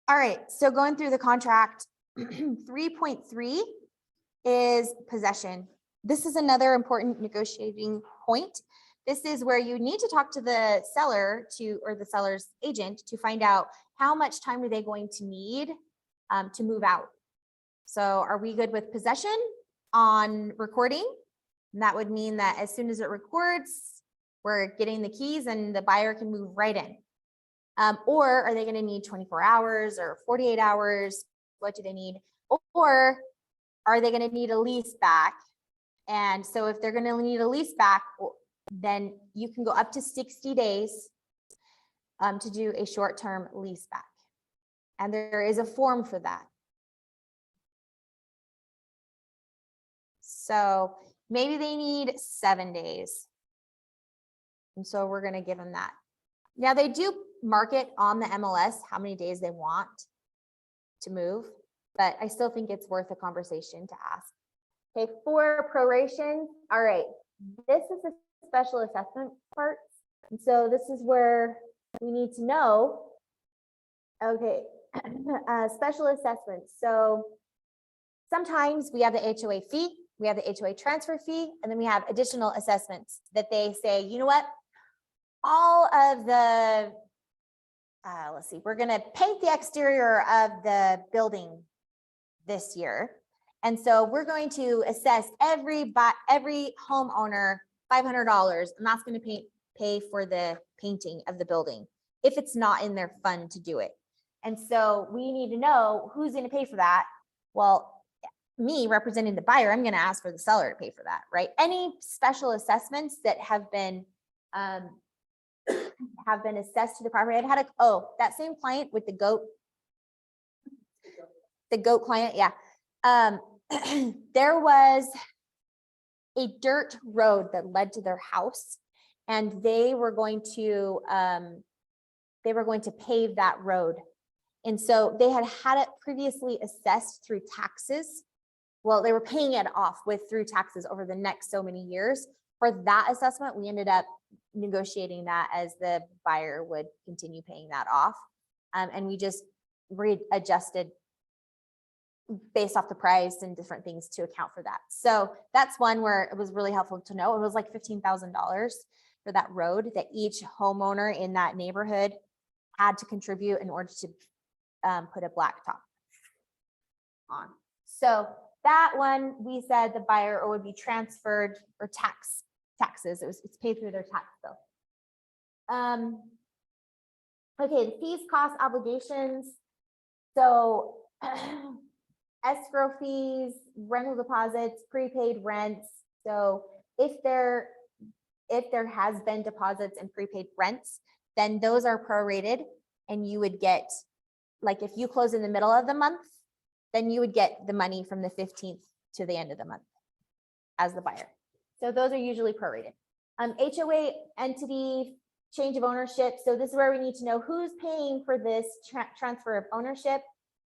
All right, so going through the contract, 3.3 is possession. This is another important negotiating point. This is where you need to talk to the seller or the seller's agent to find out how much time are they going to need to move out. So are we good with possession on recording? And that would mean that as soon as it records, we're getting the keys and the buyer can move right in. Or are they going to need 24 hours or 48 hours? What do they need? Or are they going to need a lease back? And so if they're going to need a lease back, then you can go up to 60 days to do a short-term lease back. And there is a form for that. So maybe they need 7 days. And so we're going to give them that. Now they do mark it on the MLS how many days they want to move, but I still think it's worth a conversation to ask. Okay, for proration. All right, this is the special assessment part. And so this is where we need to know, okay, special assessments. So sometimes we have the HOA fee, we have the HOA transfer fee, and then we have additional assessments that they say, you know what, all of the, let's see, we're gonna paint the exterior of the building this year. And so we're going to assess every homeowner $500, and that's going to pay for the painting of the building if it's not in their fund to do it. And so we need to know who's going to pay for that. Well, me representing the buyer, I'm going to ask for the seller to pay for that, right? Any special assessments that have been assessed to the property. I've had that same client with the goat client, yeah. There was a dirt road that led to their house, and they were going to pave that road. And so they had it previously assessed through taxes. Well, they were paying it off through taxes over the next so many years. For that assessment, we ended up negotiating that as the buyer would continue paying that off. And we just readjusted based off the price and different things to account for that. So that's one where it was really helpful to know. It was like $15,000 for that road that each homeowner in that neighborhood had to contribute in order to put a blacktop on. So that one, we said the buyer would be transferred or taxes. It's paid through their tax bill. Okay, the fees, costs, obligations. So escrow fees, rental deposits, prepaid rents. So if there has been deposits and prepaid rents, then those are prorated, and you would get, like if you close in the middle of the month, then you would get the money from the 15th to the end of the month as the buyer. So those are usually prorated. HOA entity change of ownership. So this is where we need to know who's paying for this transfer of ownership.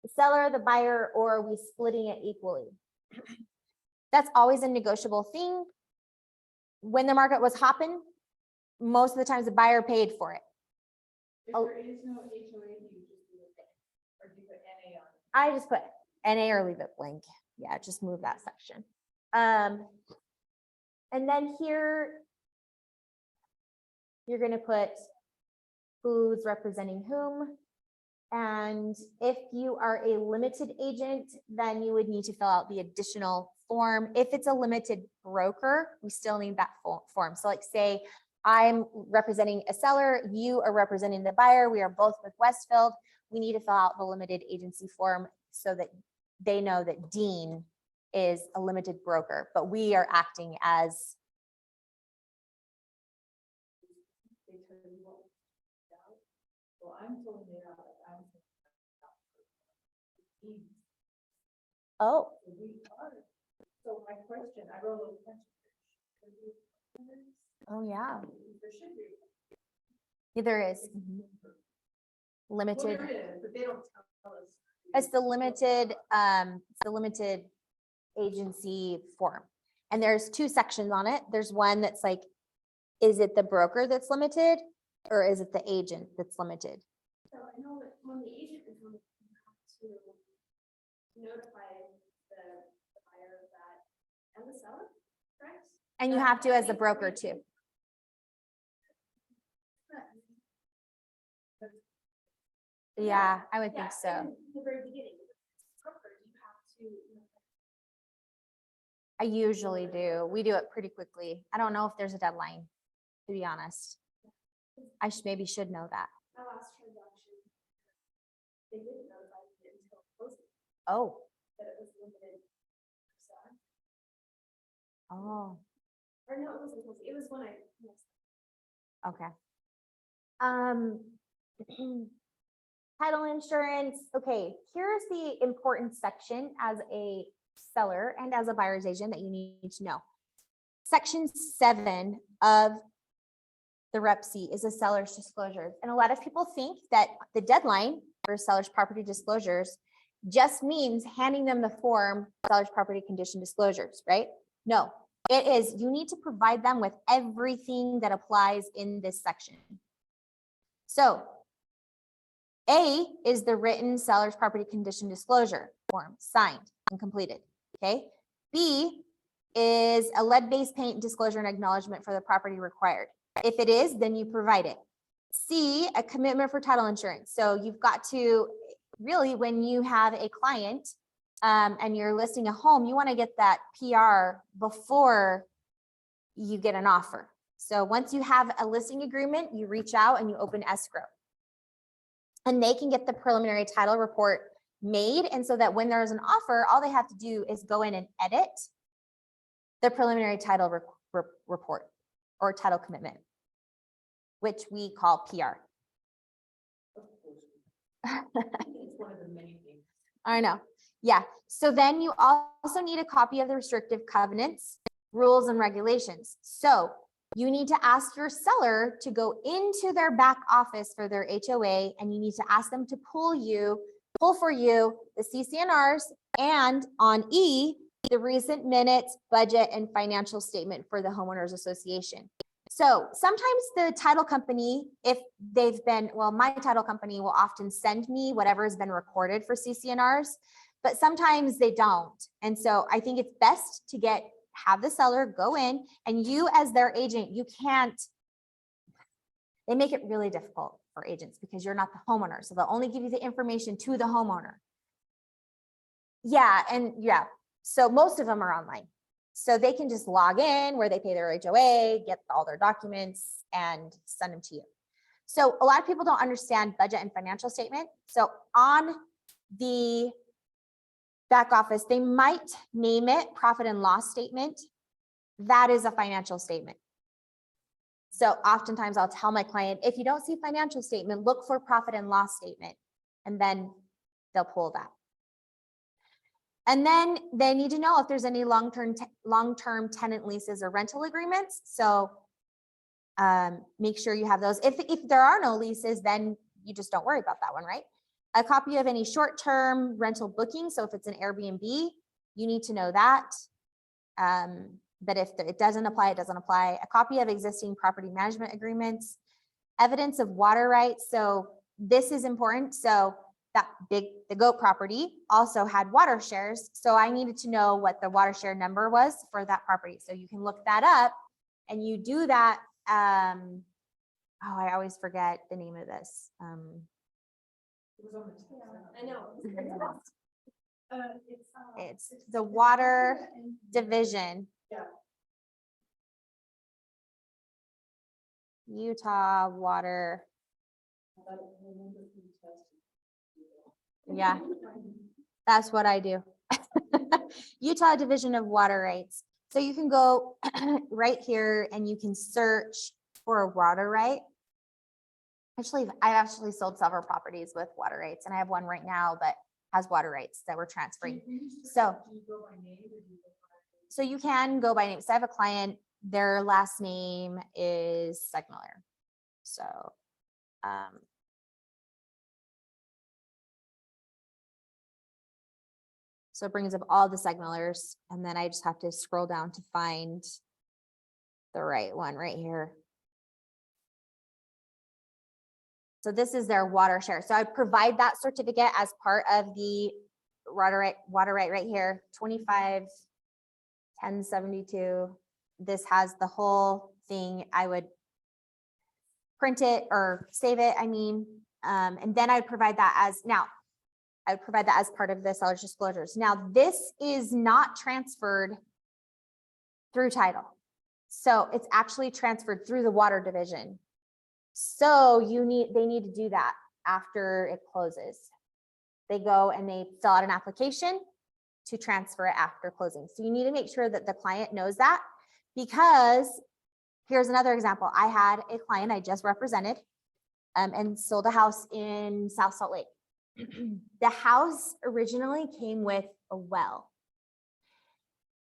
The seller, the buyer, or are we splitting it equally? That's always a negotiable thing. When the market was hopping, most of the times the buyer paid for it. If there is no HOA, you just do it, or do you put NA on it? I just put NA or leave it blank. Yeah, just move that section. And then here, you're going to put who's representing whom. And if you are a limited agent, then you would need to fill out the additional form. If it's a limited broker, we still need that form. So like say I'm representing a seller, you are representing the buyer, we are both with Westfield, we need to fill out the limited agency form so that they know that Dean is a limited broker, but we are acting as. Well, I'm pulling it out. Oh, So my question, I wrote a little question. oh yeah, There should be. yeah, there is. Limited. Well, there is, but they don't tell us. It's the limited agency form. And there's two sections on it. There's one that's like, is it the broker that's limited or is it the agent that's limited? So I know that when the agent is limited, you have to notify the buyer of that and the seller, correct? And you have to as the broker too. Yeah, I would think so. In the very beginning, broker, you have to. I usually do. We do it pretty quickly. I don't know if there's a deadline, to be honest. I maybe should know that. My last transaction, they didn't notify me until closing Oh, that it was limited. percent. oh, Or no, it wasn't closing. It was when I. okay. Title insurance. Okay, here's the important section as a seller and as a buyer's agent that you need to know. Section 7 of the Rep C is a seller's disclosures. And a lot of people think that the deadline for seller's property disclosures just means handing them the form seller's property condition disclosures, right? No, it is, you need to provide them with everything that applies in this section. So A is the written seller's property condition disclosure form, signed and completed, okay? B is a lead-based paint disclosure and acknowledgement for the property required. If it is, then you provide it. C, a commitment for title insurance. So you've got to, really, when you have a client and you're listing a home, you want to get that PR before you get an offer. So once you have a listing agreement, you reach out and you open escrow. And they can get the preliminary title report made. And so that when there's an offer, all they have to do is go in and edit the preliminary title report or title commitment, which we call PR. It's one of the many things. I know. Yeah. So then you also need a copy of the restrictive covenants, rules, and regulations. So you need to ask your seller to go into their back office for their HOA, and you need to ask them to pull for you the CCNRs, and on E, the recent minutes, budget, and financial statement for the homeowners association. So sometimes the title company, if they've been, well, my title company will often send me whatever has been recorded for CCNRs, but sometimes they don't. And so I think it's best to have the seller go in, and you as their agent, they make it really difficult for agents because you're not the homeowner. So they'll only give you the information to the homeowner. Yeah. So most of them are online. So they can just log in where they pay their HOA, get all their documents, and send them to you. So a lot of people don't understand budget and financial statement. So on the back office, they might name it profit and loss statement. That is a financial statement. So oftentimes I'll tell my client, if you don't see financial statement, look for profit and loss statement, and then they'll pull that. And then they need to know if there's any long-term tenant leases or rental agreements. So make sure you have those. If there are no leases, then you just don't worry about that one, right? A copy of any short-term rental booking. So if it's an Airbnb, you need to know that. But if it doesn't apply, it doesn't apply. A copy of existing property management agreements, evidence of water rights. So this is important. So the goat property also had water shares. So I needed to know what the water share number was for that property. So you can look that up, and you do that. I always forget the name of this. It was on the tail. I know. It's the water division. Yeah. Utah water. Yeah, that's what I do. Utah Division of Water Rights. So you can go right here and you can search for a water right. I've actually sold several properties with water rights, and I have one right now that has water rights that we're transferring. So you can go by name. So I have a client, their last name is Segmiller. So so it brings up all the Segmillers, and then I just have to scroll down to find the right one right here. So this is their water share. So I provide that certificate as part of the water right here, 25/10/72. This has the whole thing. I would print it or save it, and then I'd provide that as, I would provide that as part of the seller's disclosures. Now, this is not transferred through title. So it's actually transferred through the water division. So they need to do that after it closes. They go and they fill out an application to transfer it after closing. So you need to make sure that the client knows that, because here's another example. I had a client I just represented and sold a house in South Salt Lake. The house originally came with a well,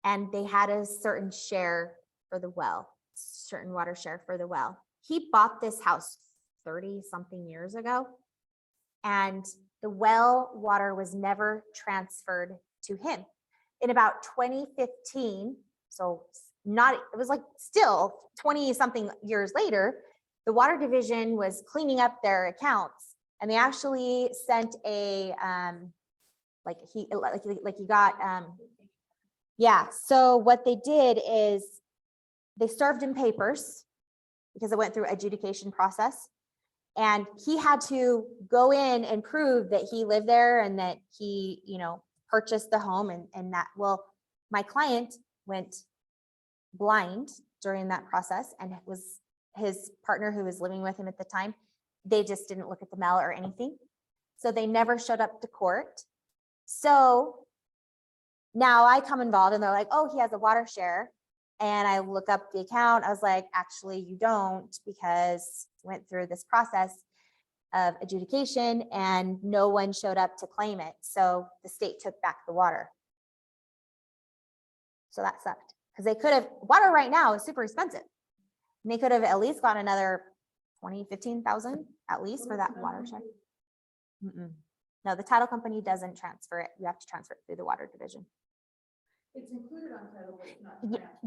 and they had a certain share for the well, certain water share for the well. He bought this house 30 something years ago, and the well water was never transferred to him. In about 2015, so it was like still 20 something years later, the water division was cleaning up their accounts, and they actually sent a so what they did is they served him papers, because it went through adjudication process, and he had to go in and prove that he lived there and that he, purchased the home, and that, well, my client went blind during that process, and it was his partner who was living with him at the time. They just didn't look at the mail or anything. So they never showed up to court. So now I come involved, and they're like, oh, he has a water share. And I look up the account. I was like, actually, you don't, because went through this process of adjudication and no one showed up to claim it. So the state took back the water. So that sucked, because they could have, water right now is super expensive. And they could have at least gotten another 20, 15,000 at least for that water share. No, the title company doesn't transfer it. You have to transfer it through the water division. It's included on title, but it's not.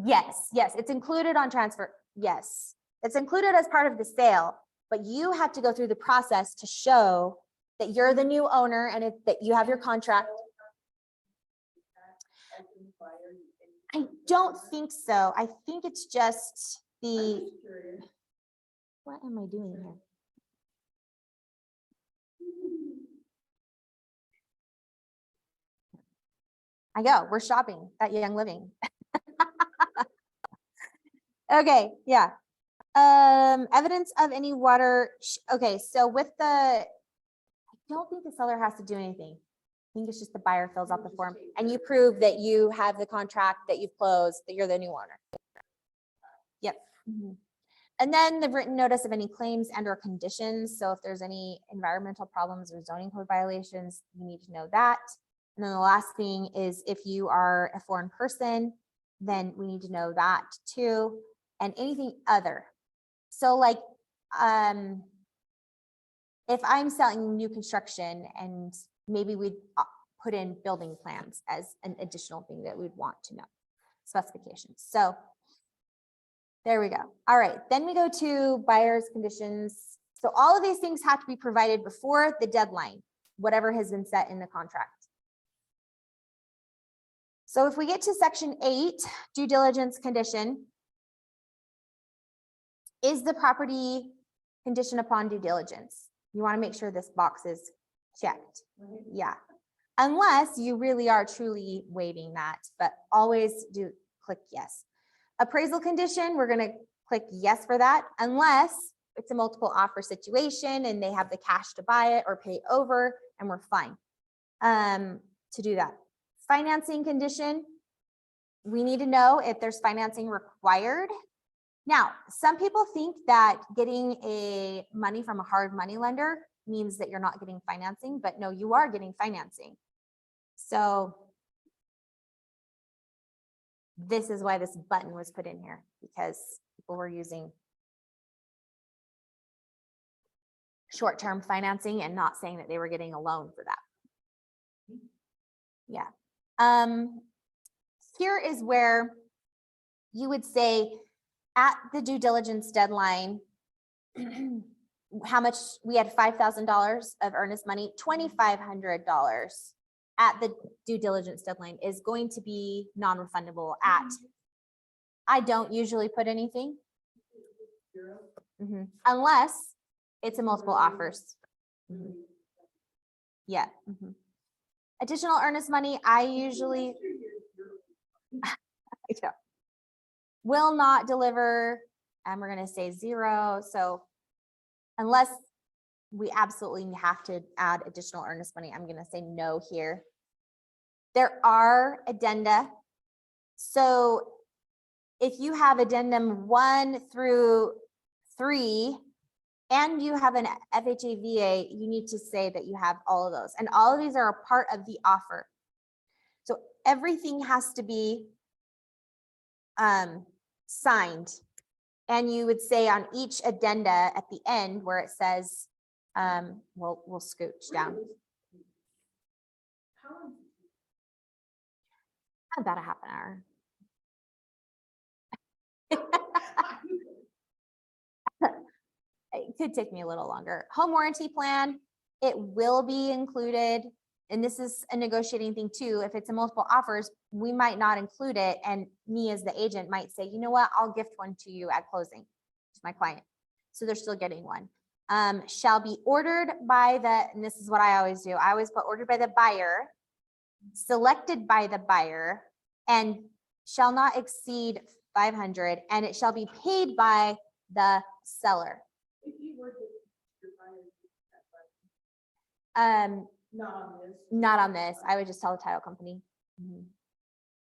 Yes, it's included on transfer. Yes, it's included as part of the sale, but you have to go through the process to show that you're the new owner and that you have your contract. I don't think so. I think it's just the, what am I doing here? I go, we're shopping at Young Living. Okay, yeah. Evidence of any water. Okay, so with I don't think the seller has to do anything. I think it's just the buyer fills out the form and you prove that you have the contract, that you've closed, that you're the new owner. Yep. And then the written notice of any claims and or conditions. So if there's any environmental problems or zoning code violations, you need to know that. And then the last thing is, if you are a foreign person, then we need to know that too. And anything other. So like, if I'm selling new construction, and maybe we'd put in building plans as an additional thing that we'd want to know, specifications. So there we go. All right, then we go to buyer's conditions. So all of these things have to be provided before the deadline, whatever has been set in the contract. So if we get to section 8, due diligence condition, is the property conditioned upon due diligence? You want to make sure this box is checked. Yeah. Unless you really are truly waiving that, but always do click yes. Appraisal condition, we're going to click yes for that, unless it's a multiple offer situation and they have the cash to buy it or pay over, and we're fine to do that. Financing condition, we need to know if there's financing required. Now, some people think that getting money from a hard money lender means that you're not getting financing, but no, you are getting financing. So this is why this button was put in here, because people were using short-term financing and not saying that they were getting a loan for that. Yeah. Here is where you would say at the due diligence deadline, how much we had $5,000 of earnest money, $2,500 at the due diligence deadline is going to be non-refundable at, I don't usually put anything. Unless it's a multiple offers. Yeah. Additional earnest money, I usually I know. Will not deliver, and we're gonna say 0. So unless we absolutely have to add additional earnest money, I'm gonna say no here. There are addenda. So if you have addendum 1 through 3, and you have an FHA VA, you need to say that you have all of those. And all of these are a part of the offer. So everything has to be signed. And you would say on each addenda at the end where it says, we'll scooch down. About a half an hour. It could take me a little longer. Home warranty plan, it will be included. And this is a negotiating thing too. If it's a multiple offers, we might not include it. And me as the agent might say, you know what, I'll gift one to you at closing to my client. So they're still getting one. Shall be ordered by the, and this is what I always do. I always put ordered by the buyer, selected by the buyer, and shall not exceed 500, and it shall be paid by the seller. If you were to your buyer, Not on this. I would just tell the title company.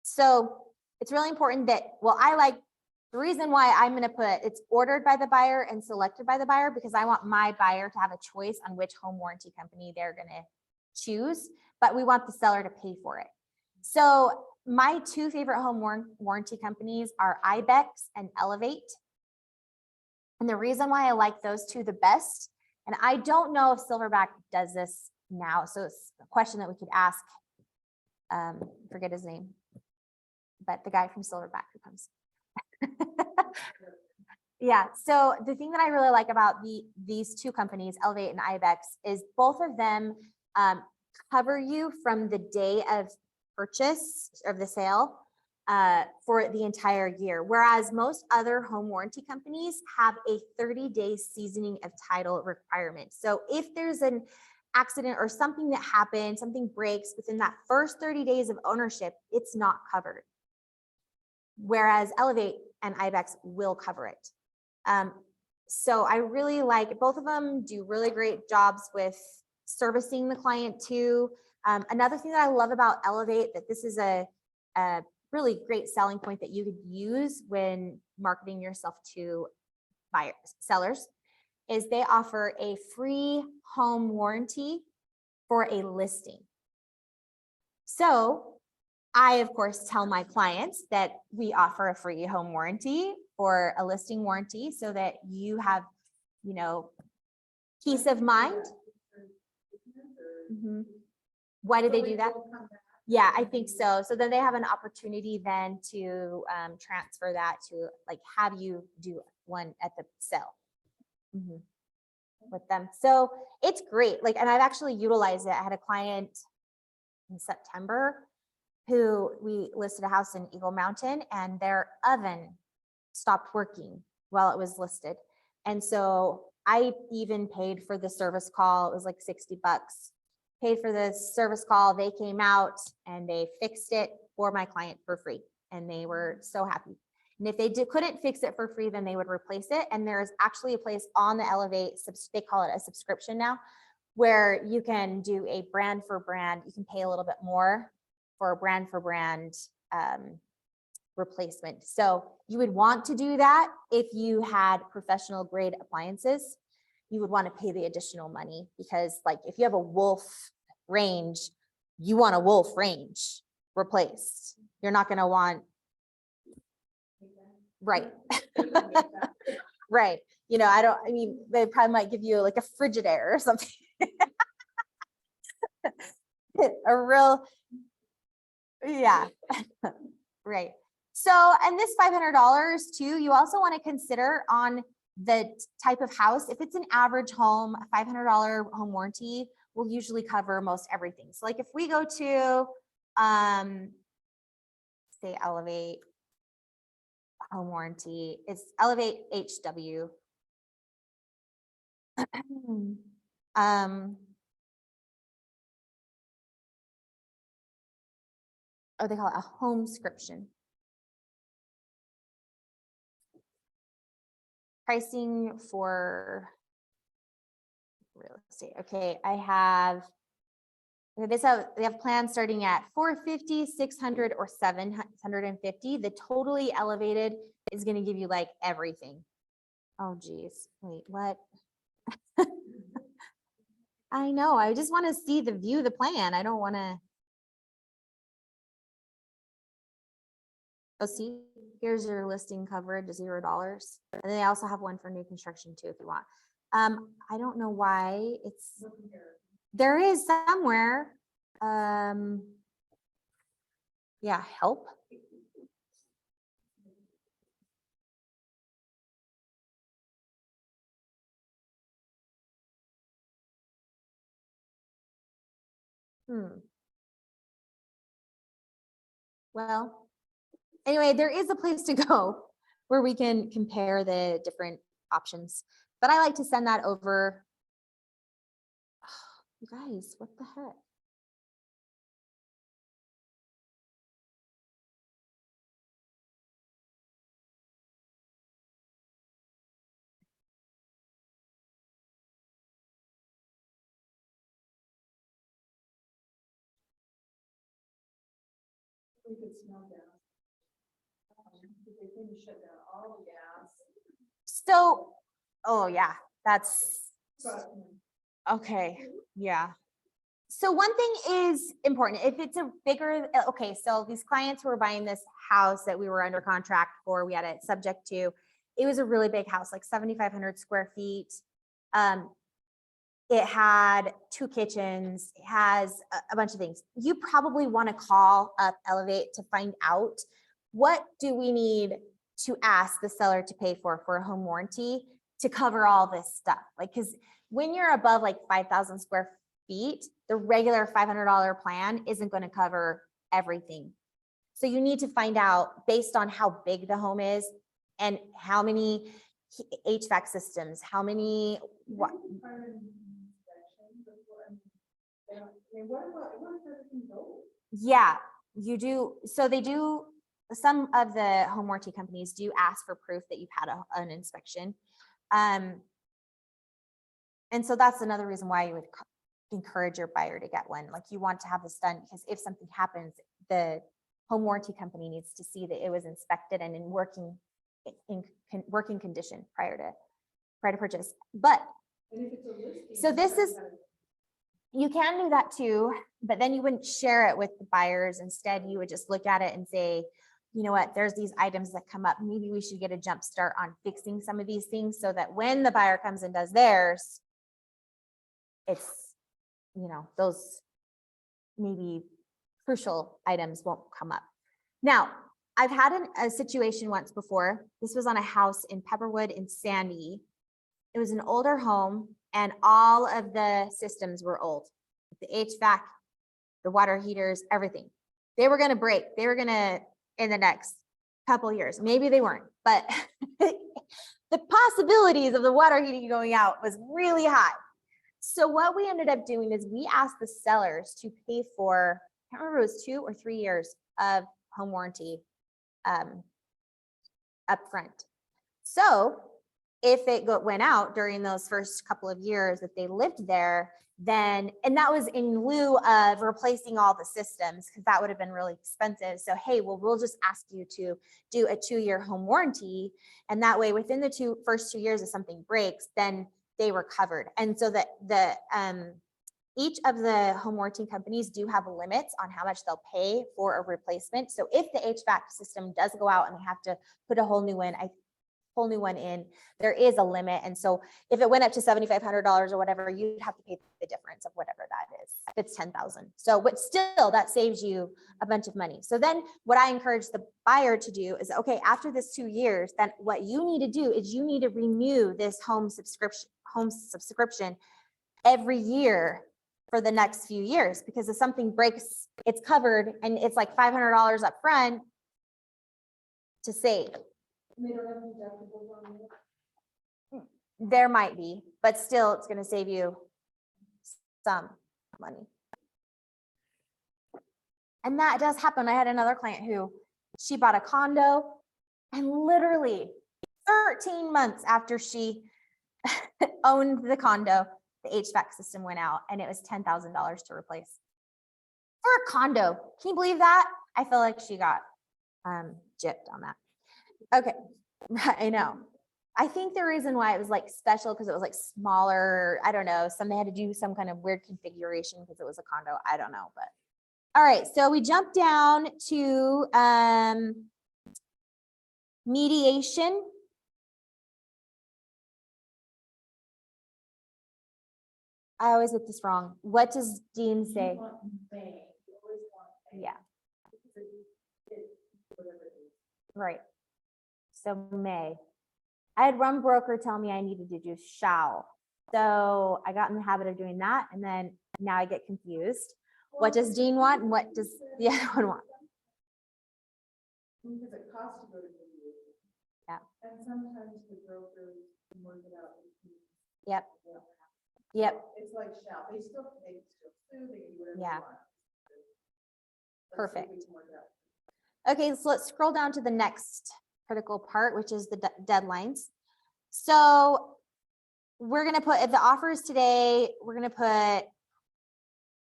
So it's really important that, well, the reason why I'm going to put it's ordered by the buyer and selected by the buyer, because I want my buyer to have a choice on which home warranty company they're going to choose, but we want the seller to pay for it. So my 2 favorite home warranty companies are Ibex and Elevate. And the reason why I like those 2 the best, and I don't know if Silverback does this now, so it's a question that we could ask, forget his name, but the guy from Silverback who comes. Yeah, so the thing that I really like about these 2 companies, Elevate and Ibex, is both of them cover you from the day of purchase of the sale for the entire year. Whereas most other home warranty companies have a 30-day seasoning of title requirement. So if there's an accident or something that happens, something breaks within that first 30 days of ownership, it's not covered. Whereas Elevate and Ibex will cover it. So I really like, both of them do really great jobs with servicing the client too. Another thing that I love about Elevate, that this is a really great selling point that you could use when marketing yourself to buyers, sellers, is they offer a free home warranty for a listing. So I, of course, tell my clients that we offer a free home warranty or a listing warranty so that you have, peace of mind. Why do they do that? Yeah, I think so. So then they have an opportunity then to transfer that to have you do one at the sale with them. So it's great. And I've actually utilized it. I had a client in September who we listed a house in Eagle Mountain, and their oven stopped working while it was listed. And so I even paid for the service call. It was like $60. Paid for the service call. They came out and they fixed it for my client for free. And they were so happy. And if they couldn't fix it for free, then they would replace it. And there's actually a place on the Elevate, they call it a subscription now, where you can do a brand for brand. You can pay a little bit more for a brand for brand replacement. So you would want to do that if you had professional grade appliances. You would want to pay the additional money, because if you have a Wolf range, you want a Wolf range replaced. You're not going to want, right. Right. They probably might give you a Frigidaire or something. A real, yeah. Right. So, and this $500 too, you also want to consider on the type of house. If it's an average home, a $500 home warranty will usually cover most everything. So like if we go to, say Elevate home warranty, it's Elevate HW. Or they call it a home subscription. Pricing for real estate. Okay, I have, okay, they have plans starting at $450, $600, or $750. The totally elevated is going to give you like everything. Oh geez, wait, what? I know, I just want to see the view, the plan. I don't want to. Oh, see, here's your listing coverage, $0. And they also have one for new construction too, if you want. I don't know why it's, there is somewhere. Yeah, help. Well, anyway, there is a place to go where we can compare the different options, but I like to send that over. Oh, you guys, what the heck? We could smell gas. They can shut down all the gas. So, oh yeah, that's But okay. Yeah. So one thing is important. If it's a bigger, okay, so these clients who were buying this house that we were under contract for, we had it subject to, it was a really big house, like 7,500 square feet. It had 2 kitchens, it has a bunch of things. You probably want to call up Elevate to find out what do we need to ask the seller to pay for a home warranty to cover all this stuff. Like, because when you're above like 5,000 square feet, the regular $500 plan isn't going to cover everything. So you need to find out based on how big the home is and how many HVAC systems, how many, what. Yeah, you do. So they do, some of the home warranty companies do ask for proof that you've had an inspection. And so that's another reason why you would encourage your buyer to get one. Like, you want to have this done because if something happens, the home warranty company needs to see that it was inspected and in working condition prior to purchase. But so this is, you can do that too, but then you wouldn't share it with the buyers. Instead, you would just look at it and say, you know what, there's these items that come up. Maybe we should get a jump start on fixing some of these things so that when the buyer comes and does theirs, it's, you know, those maybe crucial items won't come up. Now, I've had a situation once before. This was on a house in Pepperwood in Sandy. It was an older home and all of the systems were old. The HVAC, the water heaters, everything. They were going to break. They were going to, in the next couple of years, maybe they weren't, but the possibilities of the water heating going out was really high. So what we ended up doing is we asked the sellers to pay for, I can't remember, it was 2 or 3 years of home warranty upfront. So if it went out during those first couple of years that they lived there, then, and that was in lieu of replacing all the systems, because that would have been really expensive. So, hey, well, we'll just ask you to do a 2-year home warranty. And that way, within the first 2 years, if something breaks, then they were covered. And so that each of the home warranty companies do have limits on how much they'll pay for a replacement. So if the HVAC system does go out and they have to put a whole new one in, there is a limit. And so if it went up to $7,500 or whatever, you'd have to pay the difference of whatever that is. If it's $10,000. So, but still that saves you a bunch of money. So then what I encourage the buyer to do is, okay, after this 2 years, then what you need to do is you need to renew this home subscription every year for the next few years, because if something breaks, it's covered and it's like $500 up front to save. And they don't have deductibles on it. There might be, but still it's going to save you some money. And that does happen. I had another client who she bought a condo, and literally 13 months after she owned the condo, the HVAC system went out and it was $10,000 to replace. For a condo. Can you believe that? I feel like she got gypped on that. Okay, I know. I think the reason why it was like special because it was like smaller, I don't know, they had to do some kind of weird configuration because it was a condo. I don't know, but all right. So we jump down to mediation. I always get this wrong. What does Dean say? You want May, you always want May. Yeah, Because it's whatever it is. right. So May. I had one broker tell me I needed to do shall. So I got in the habit of doing that. And then now I get confused. What does Dean want and what does the other one want? Because it costs to go to mediation. Yeah. And sometimes the brokers can work it out. Yep. Yep. It's like shall, they can still sue, they can do whatever they Yeah. want. Let's see if we Perfect. can work it out. Okay, so let's scroll down to the next critical part, which is the deadlines. So we're going to put, if the offer is today, we're going to put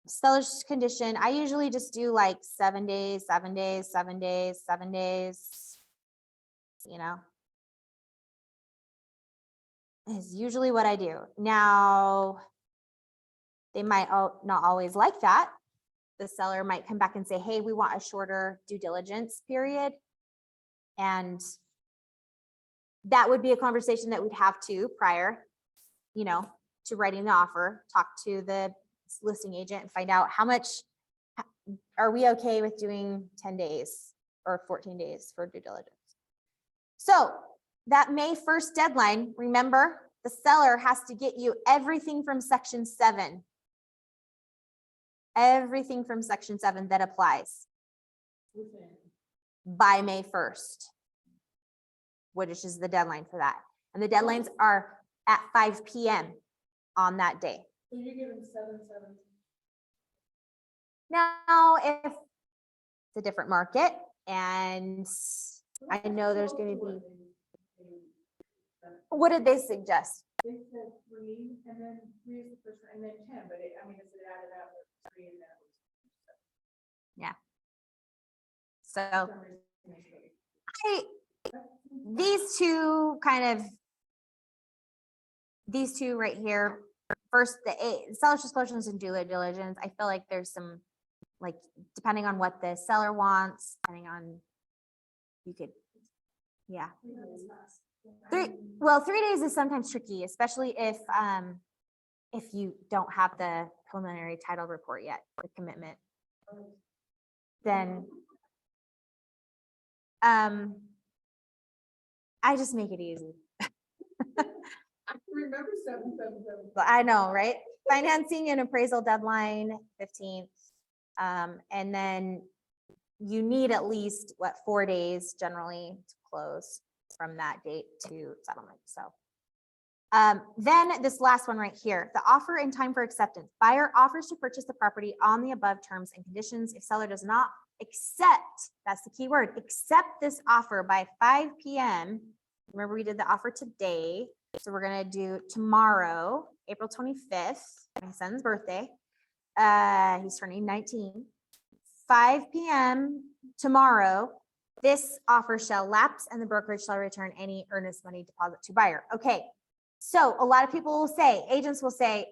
seller's condition. I usually just do like 7 days, 7 days, 7 days, 7 days, you know, is usually what I do. Now, they might not always like that. The seller might come back and say, hey, we want a shorter due diligence period. And that would be a conversation that we'd have to prior, you know, to writing the offer, talk to the listing agent and find out how much are we okay with doing 10 days or 14 days for due diligence. So that May 1st deadline, remember, the seller has to get you everything from section 7. Everything from section 7 that applies by May 1st, which is the deadline for that. And the deadlines are at 5 p.m. on that day. So you're giving 7. Now, if it's a different market and I know there's going to be, what did they suggest? They said 3, and then 3 is the first one, and then 10, but it, I mean, it's added up, 3 and that was. So for some reason, these two right here, first, the seller's disclosures and due diligence, I feel like there's some, like, depending on what the seller wants, depending on, you could, yeah. 3 days is sometimes tricky, especially if you don't have the preliminary title report yet, the commitment. Then I just make it easy. I remember 7. But I know, right? Financing and appraisal deadline 15th. And then you need at least 4 days generally to close from that date to settlement. So then this last one right here, the offer in time for acceptance. Buyer offers to purchase the property on the above terms and conditions. If seller does not accept, that's the key word, accept this offer by 5 p.m. Remember, we did the offer today. So we're going to do tomorrow, April 25th, my son's birthday. He's turning 19. 5 p.m. tomorrow, this offer shall lapse and the brokerage shall return any earnest money deposit to buyer. Okay. So a lot of people will say, agents will say,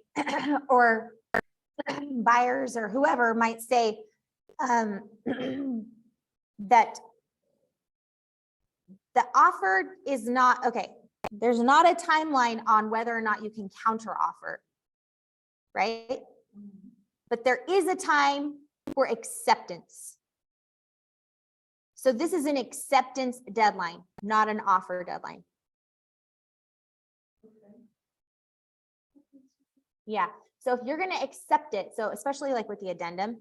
or buyers or whoever might say that the offer is not, okay, there's not a timeline on whether or not you can counter offer, right? But there is a time for acceptance. So this is an acceptance deadline, not an offer deadline. Yeah, So if you're going to accept it, so especially like with the addendum,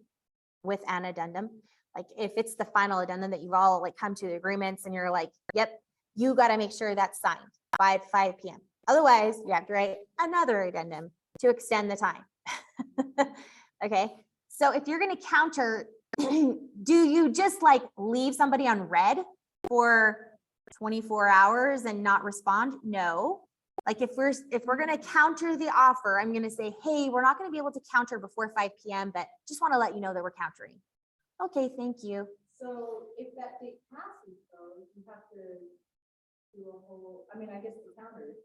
with an addendum, like if it's the final addendum that you've all like come to the agreements and you're like, yep, you got to make sure that's signed by 5 p.m. Otherwise, you have to write another addendum to extend the time. Okay. So if you're going to counter, do you just like leave somebody on red for 24 hours and not respond? No. Like if we're going to counter the offer, I'm going to say, hey, we're not going to be able to counter before 5 p.m., but just want to let you know that we're countering. Okay, thank you. So if that date passes, though, you have to do a whole, I mean, I guess the counter is.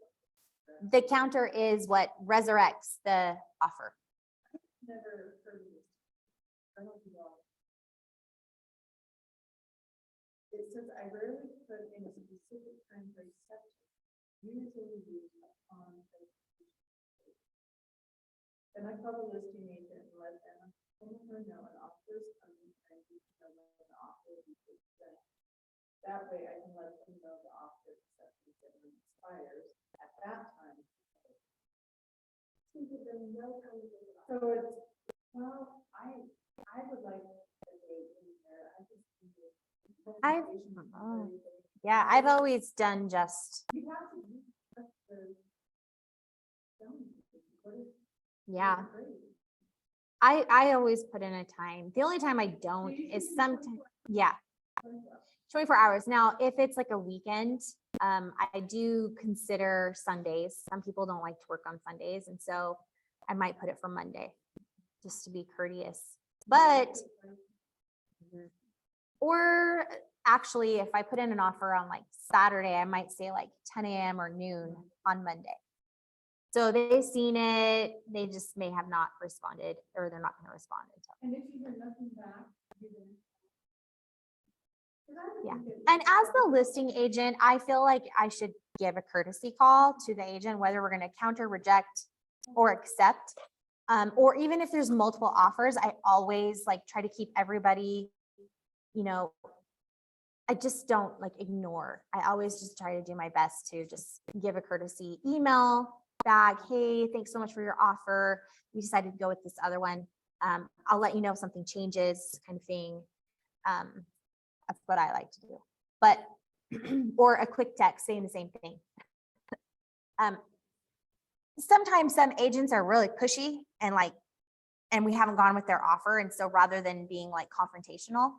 The counter is what resurrects the offer. Never heard of this. I don't know. It says I rarely put in a specific time for acceptance. Usually use upon. And I call the listing agent and let them know an offer is coming and you can know when the offer will be accepted. That way I can let them know the offer acceptance that expires at that time. So it's, well, I would like a date in there. I just. Yeah, I've always done just. You have to use the. Yeah. I always put in a time. The only time I don't is sometimes, yeah, 24 hours. Now, if it's like a weekend, I do consider Sundays. Some people don't like to work on Sundays. And so I might put it for Monday just to be courteous. But, or actually, if I put in an offer on like Saturday, I might say like 10 a.m. or noon on Monday. So they've seen it, they just may have not responded, or they're not going to respond until. And if you hear nothing back, yeah. And as the listing agent, I feel like I should give a courtesy call to the agent, whether we're going to counter, reject, or accept. Or even if there's multiple offers, I always like try to keep everybody, you know, I just don't like ignore. I always just try to do my best to just give a courtesy email back. Hey, thanks so much for your offer. We decided to go with this other one. I'll let you know if something changes, kind of thing. That's what I like to do. But, or a quick text saying the same thing. Sometimes some agents are really pushy and like, and we haven't gone with their offer. And so rather than being like confrontational,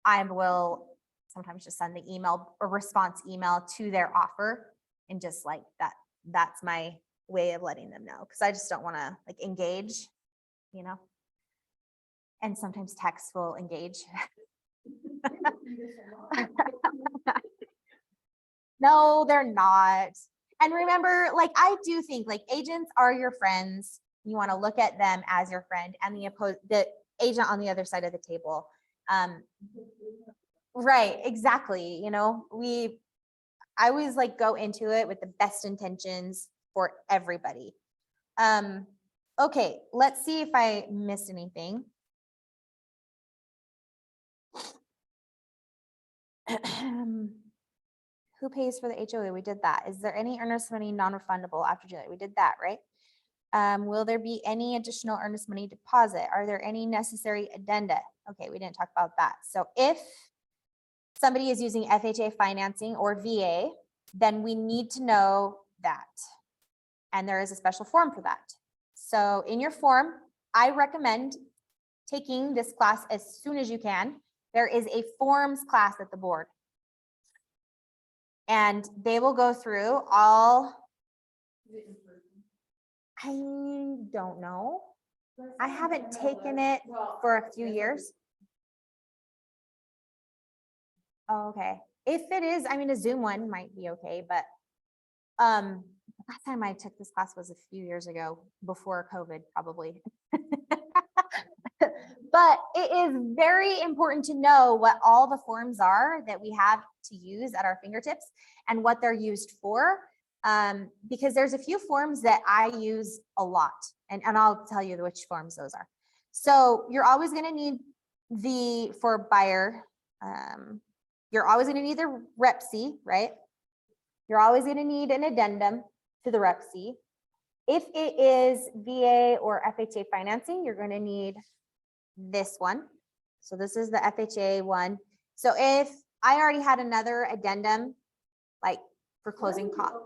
I will sometimes just send the email or response email to their offer and just like that. That's my way of letting them know, because I just don't want to like engage, you know, and sometimes text will engage. No, they're not. And remember, like, I do think like agents are your friends. You want to look at them as your friend, and the agent on the other side of the table. Right, exactly. You know, I always like go into it with the best intentions for everybody. Okay, let's see if I missed anything. Who pays for the HOA? We did that. Is there any earnest money non-refundable after July? We did that, right? Will there be any additional earnest money deposit? Are there any necessary addenda? Okay, we didn't talk about that. So if somebody is using FHA financing or VA, then we need to know that. And there is a special form for that. So in your form, I recommend taking this class as soon as you can. There is a forms class at the board. And they will go through all, I don't know. I haven't taken it for a few years. Oh, okay. If it is, I mean, a Zoom one might be okay, but last time I took this class was a few years ago, before COVID, probably. But it is very important to know what all the forms are that we have to use at our fingertips and what they're used for. Because there's a few forms that I use a lot, and I'll tell you which forms those are. So you're always going to need for buyer, you're always going to need the Rep C, right? You're always going to need an addendum to the Rep C. If it is VA or FHA financing, you're going to need this one. So this is the FHA one. So if I already had another addendum, like for closing costs,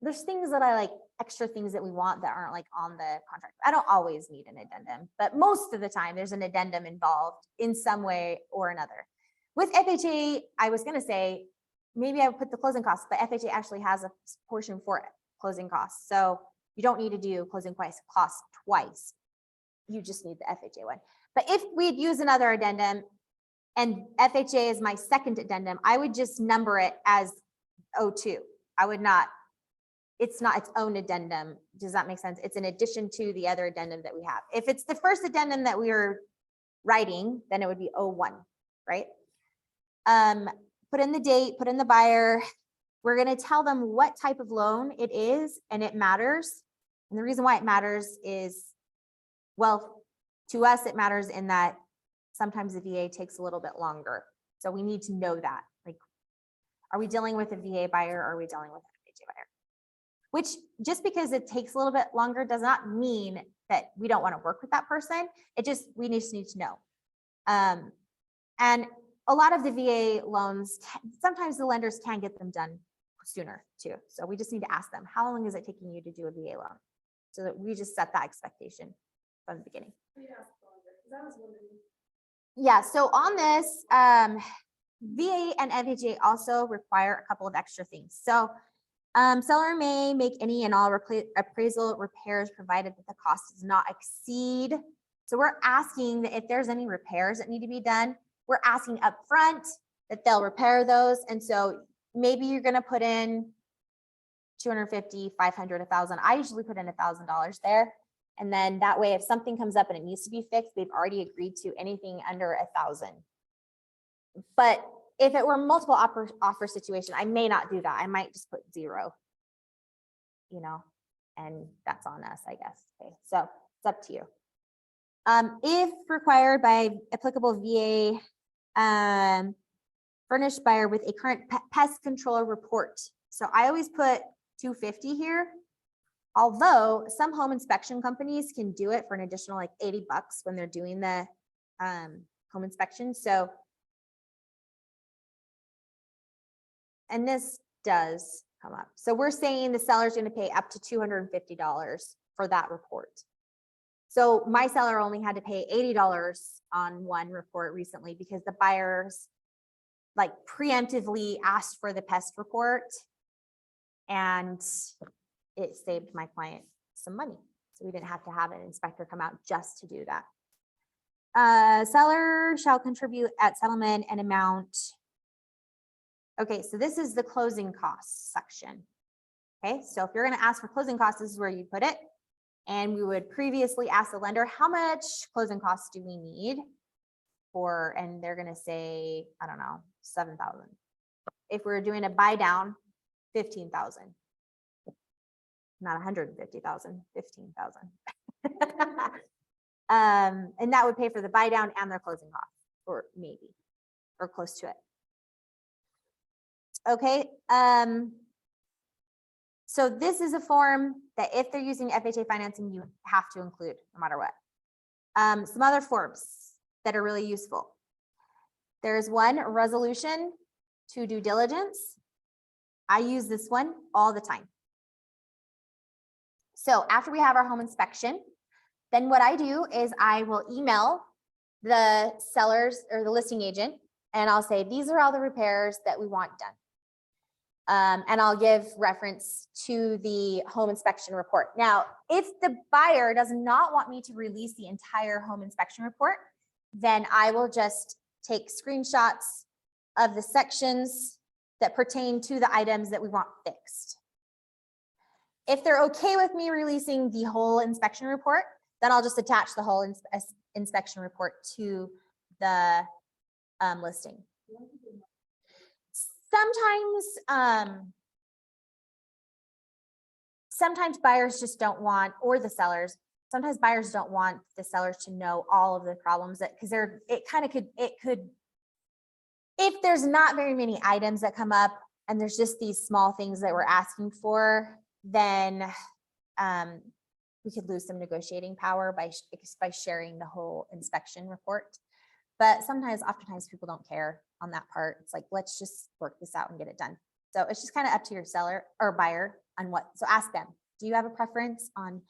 there's things that I like, extra things that we want that aren't like on the contract. I don't always need an addendum, but most of the time there's an addendum involved in some way or another. With FHA, I was going to say, maybe I would put the closing costs, but FHA actually has a portion for closing costs. So you don't need to do closing costs twice. You just need the FHA one. But if we'd use another addendum and FHA is my second addendum, I would just number it as O2. I would not, it's not its own addendum. Does that make sense? It's in addition to the other addendum that we have. If it's the first addendum that we are writing, then it would be O1, right? Put in the date, put in the buyer. We're going to tell them what type of loan it is, and it matters. And the reason why it matters is, well, to us, it matters in that sometimes the VA takes a little bit longer. So we need to know that. Like, are we dealing with a VA buyer or are we dealing with an FHA buyer? Which, just because it takes a little bit longer does not mean that we don't want to work with that person. It just, we just need to know. And a lot of the VA loans, sometimes the lenders can get them done sooner too. So we just need to ask them, how long is it taking you to do a VA loan? So that we just set that expectation from the beginning. Yeah, so on this, VA and FHA also require a couple of extra things. So seller may make any and all appraisal repairs provided that the cost does not exceed. So we're asking that if there's any repairs that need to be done, we're asking up front that they'll repair those. And so maybe you're going to put in $250, $500, $1,000. I usually put in $1,000 there. And then that way, if something comes up and it needs to be fixed, they've already agreed to anything under 1,000. But if it were multiple offer situation, I may not do that. I might just put 0, and that's on us, I guess. Okay, so it's up to you. If required by applicable VA, furnished buyer with a current pest control report. So I always put 250 here. Although some home inspection companies can do it for an additional like $80 when they're doing the home inspection. So, and this does come up. So we're saying the seller's going to pay up to $250 for that report. So my seller only had to pay $80 on one report recently because the buyers like preemptively asked for the pest report, and it saved my client some money. So we didn't have to have an inspector come out just to do that. Seller shall contribute at settlement an amount. Okay, so this is the closing costs section. Okay, so if you're going to ask for closing costs, this is where you put it. And we would previously ask the lender, how much closing costs do we need for, and they're going to say, I don't know, 7,000. If we're doing a buy down, 15,000. Not 150,000, 15,000. And that would pay for the buy down and their closing costs, or maybe, or close to it. Okay. So this is a form that if they're using FHA financing, you have to include no matter what. Some other forms that are really useful. There's one, resolution to due diligence. I use this one all the time. So after we have our home inspection, then what I do is I will email the sellers or the listing agent, and I'll say, these are all the repairs that we want done. And I'll give reference to the home inspection report. Now, if the buyer does not want me to release the entire home inspection report, then I will just take screenshots of the sections that pertain to the items that we want fixed. If they're okay with me releasing the whole inspection report, then I'll just attach the whole inspection report to the listing. Sometimes buyers just don't want, or the sellers, sometimes buyers don't want the sellers to know all of the problems that, because it could, if there's not very many items that come up, and there's just these small things that we're asking for, then we could lose some negotiating power by sharing the whole inspection report. But oftentimes people don't care on that part. It's like, let's just work this out and get it done. So it's just kind of up to your seller or buyer on what, so ask them, do you have a preference on?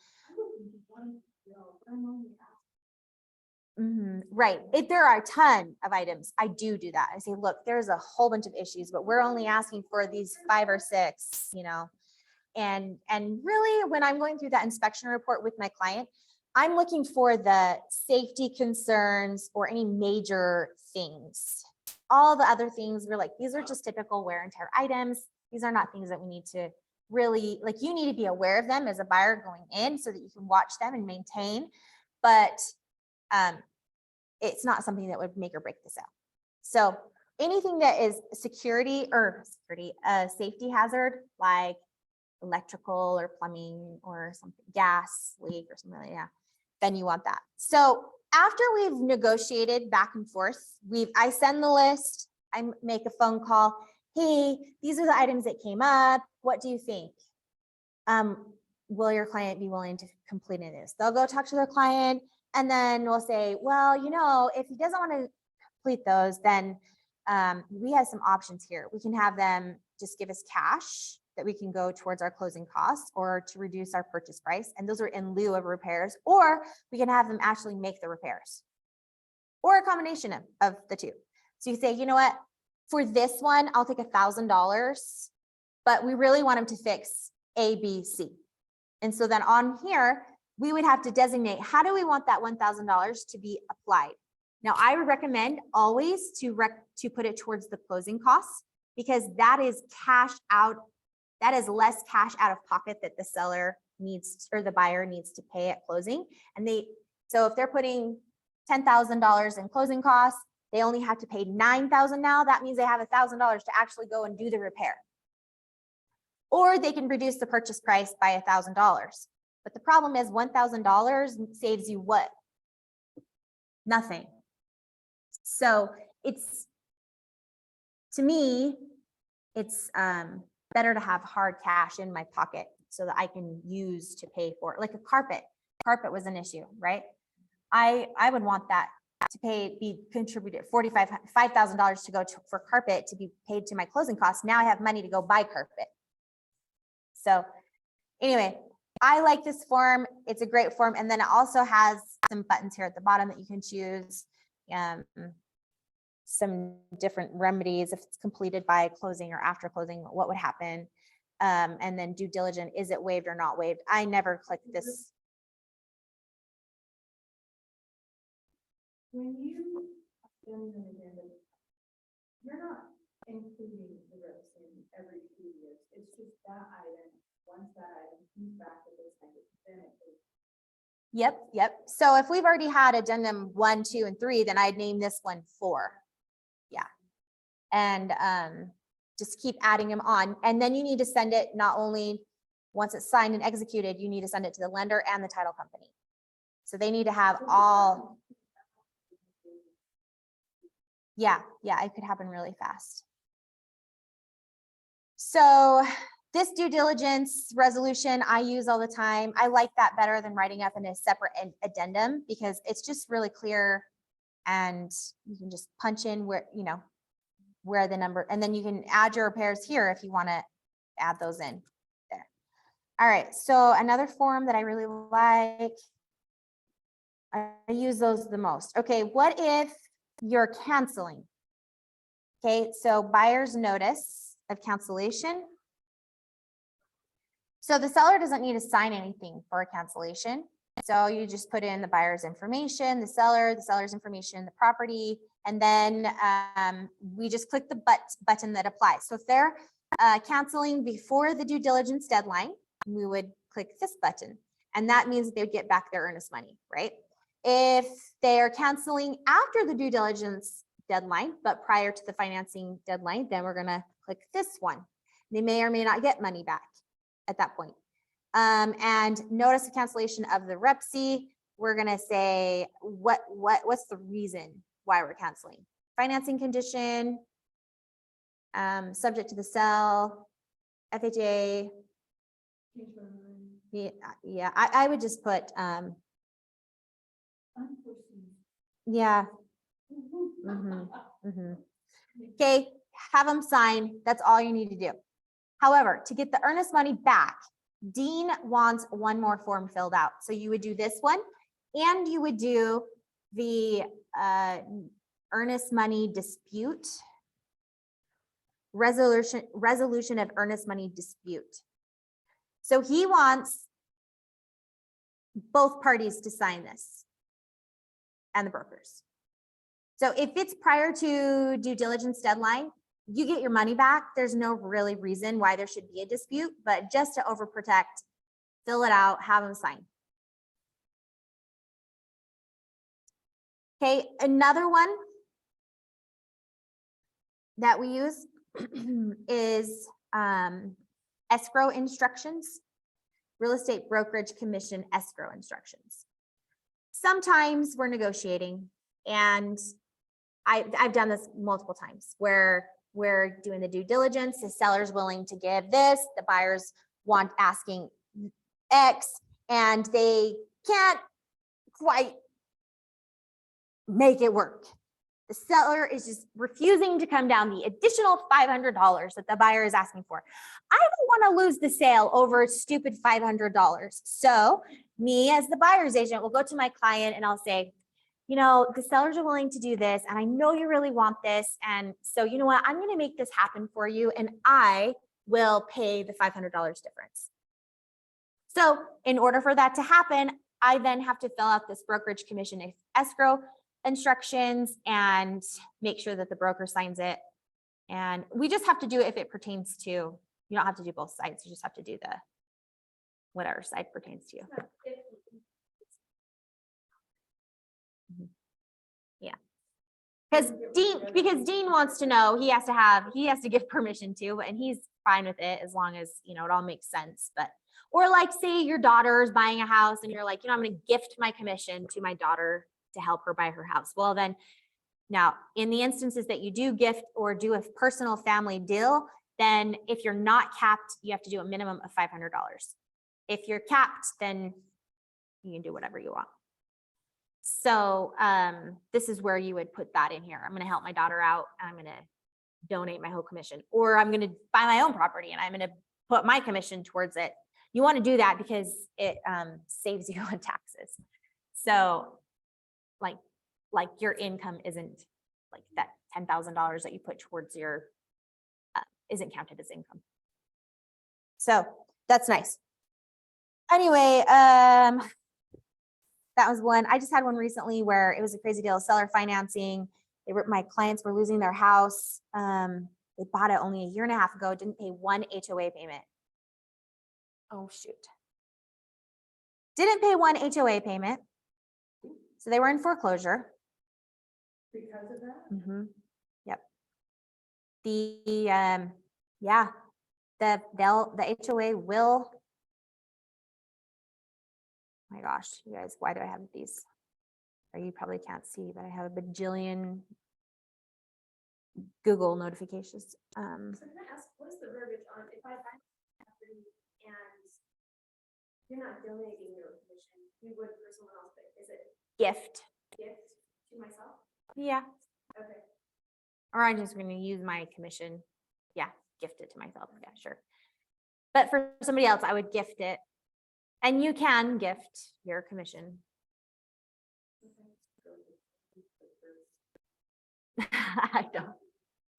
Right. If there are a ton of items, I do that. I say, look, there's a whole bunch of issues, but we're only asking for these 5 or 6, you know. And really, when I'm going through that inspection report with my client, I'm looking for the safety concerns or any major things. All the other things, we're like, these are just typical wear and tear items. These are not things that we need to really, like, you need to be aware of them as a buyer going in so that you can watch them and maintain. But it's not something that would make or break the sale. So anything that is safety hazard, like electrical or plumbing or something, gas leak or something like that, then you want that. So after we've negotiated back and forth, I send the list, I make a phone call. Hey, these are the items that came up. What do you think? Will your client be willing to complete this? They'll go talk to their client, and then we'll say, well, you know, if he doesn't want to complete those, then we have some options here. We can have them just give us cash that we can go towards our closing costs or to reduce our purchase price. And those are in lieu of repairs, or we can have them actually make the repairs, or a combination of the two. So you say, you know what, for this one, I'll take $1,000, but we really want him to fix A, B, C. And so then on here, we would have to designate, how do we want that $1,000 to be applied? Now, I would recommend always to put it towards the closing costs, because that is cash out. That is less cash out of pocket that the seller needs or the buyer needs to pay at closing. And so if they're putting $10,000 in closing costs, they only have to pay $9,000 now. That means they have $1,000 to actually go and do the repair. Or they can reduce the purchase price by $1,000. But the problem is $1,000 saves you what? Nothing. So to me, it's better to have hard cash in my pocket so that I can use to pay for it. Like a carpet. Carpet was an issue, right? I would want that to be contributed $5,000 to go for carpet to be paid to my closing costs. Now I have money to go buy carpet. So anyway, I like this form. It's a great form. And then it also has some buttons here at the bottom that you can choose. Some different remedies if it's completed by closing or after closing, what would happen? And then due diligence, is it waived or not waived? I never click this. When you send an agenda, you're not including the reps in every 2 years. It's just that item. Once that item comes back to this, then it goes. Yep. So if we've already had addendum 1, 2, and 3, then I'd name this one 4. Yeah. And just keep adding them on. And then you need to send it not only once it's signed and executed, you need to send it to the lender and the title company. So they need to have all. Yeah, it could happen really fast. So this due diligence resolution I use all the time. I like that better than writing up in a separate addendum, because it's just really clear and you can just punch in where the number, and then you can add your repairs here if you want to add those in there. All right, so another form that I really like, I use those the most. Okay, what if you're canceling? Okay, so buyer's notice of cancellation. So the seller doesn't need to sign anything for a cancellation. So you just put in the buyer's information, the seller's information, the property, and then we just click the button that applies. So if they're canceling before the due diligence deadline, we would click this button, and that means that they would get back their earnest money, right? If they are canceling after the due diligence deadline, but prior to the financing deadline, then we're gonna click this one. They may or may not get money back at that point. And notice the cancellation of the REPC, we're gonna say, what's the reason why we're canceling? Financing condition, Subject to the sale, FHA. Change my mind. Yeah, I would just put, Unforeseen. yeah. Okay, have them sign. That's all you need to do. However, to get the earnest money back, Dean wants one more form filled out. So you would do this one, and you would do the earnest money dispute, resolution of earnest money dispute. So he wants both parties to sign this and the brokers. So if it's prior to due diligence deadline, you get your money back. There's no really reason why there should be a dispute, but just to overprotect, fill it out, have them sign. Okay, another one that we use is escrow instructions, real estate brokerage commission escrow instructions. Sometimes we're negotiating, and I've done this multiple times where we're doing the due diligence, the seller's willing to give this, the buyers asking X, and they can't quite make it work. The seller is just refusing to come down the additional $500 that the buyer is asking for. I don't want to lose the sale over a stupid $500. So me as the buyer's agent will go to my client and I'll say, you know, the sellers are willing to do this, and I know you really want this. And so, you know what, I'm going to make this happen for you, and I will pay the $500 difference. So in order for that to happen, I then have to fill out this brokerage commission escrow instructions and make sure that the broker signs it. And we just have to do it if it pertains to, you don't have to do both sides. You just have to do the whatever side pertains to you. Yeah. Because Dean wants to know, he has to give permission to, and he's fine with it as long as, you know, it all makes sense. But, or like say your daughter is buying a house and you're like, you know, I'm going to gift my commission to my daughter to help her buy her house. Well, then now in the instances that you do gift or do a personal family deal, then if you're not capped, you have to do a minimum of $500. If you're capped, then you can do whatever you want. So this is where you would put that in here. I'm going to help my daughter out. I'm going to donate my whole commission, or I'm going to buy my own property and I'm going to put my commission towards it. You want to do that because it saves you on taxes. So like your income isn't like that $10,000 that you put towards your isn't counted as income. So that's nice. Anyway, that was one. I just had one recently where it was a crazy deal, seller financing. My clients were losing their house. They bought it only a year and a half ago, didn't pay one HOA payment. Oh, shoot. Didn't pay one HOA payment. So they were in foreclosure. Because of that? Mm-hmm. Yep. The HOA will. Oh my gosh, you guys, why do I have these? Or you probably can't see, but I have a bajillion Google notifications. So I'm gonna ask, what is the verbiage on if I buy property and you're not donating your commission, you would for someone else, but is it Gift. gift to myself? Yeah. Okay. Or I'm just going to use my commission. Yeah, gift it to myself. Yeah, sure. But for somebody else, I would gift it. And you can gift your commission. I know.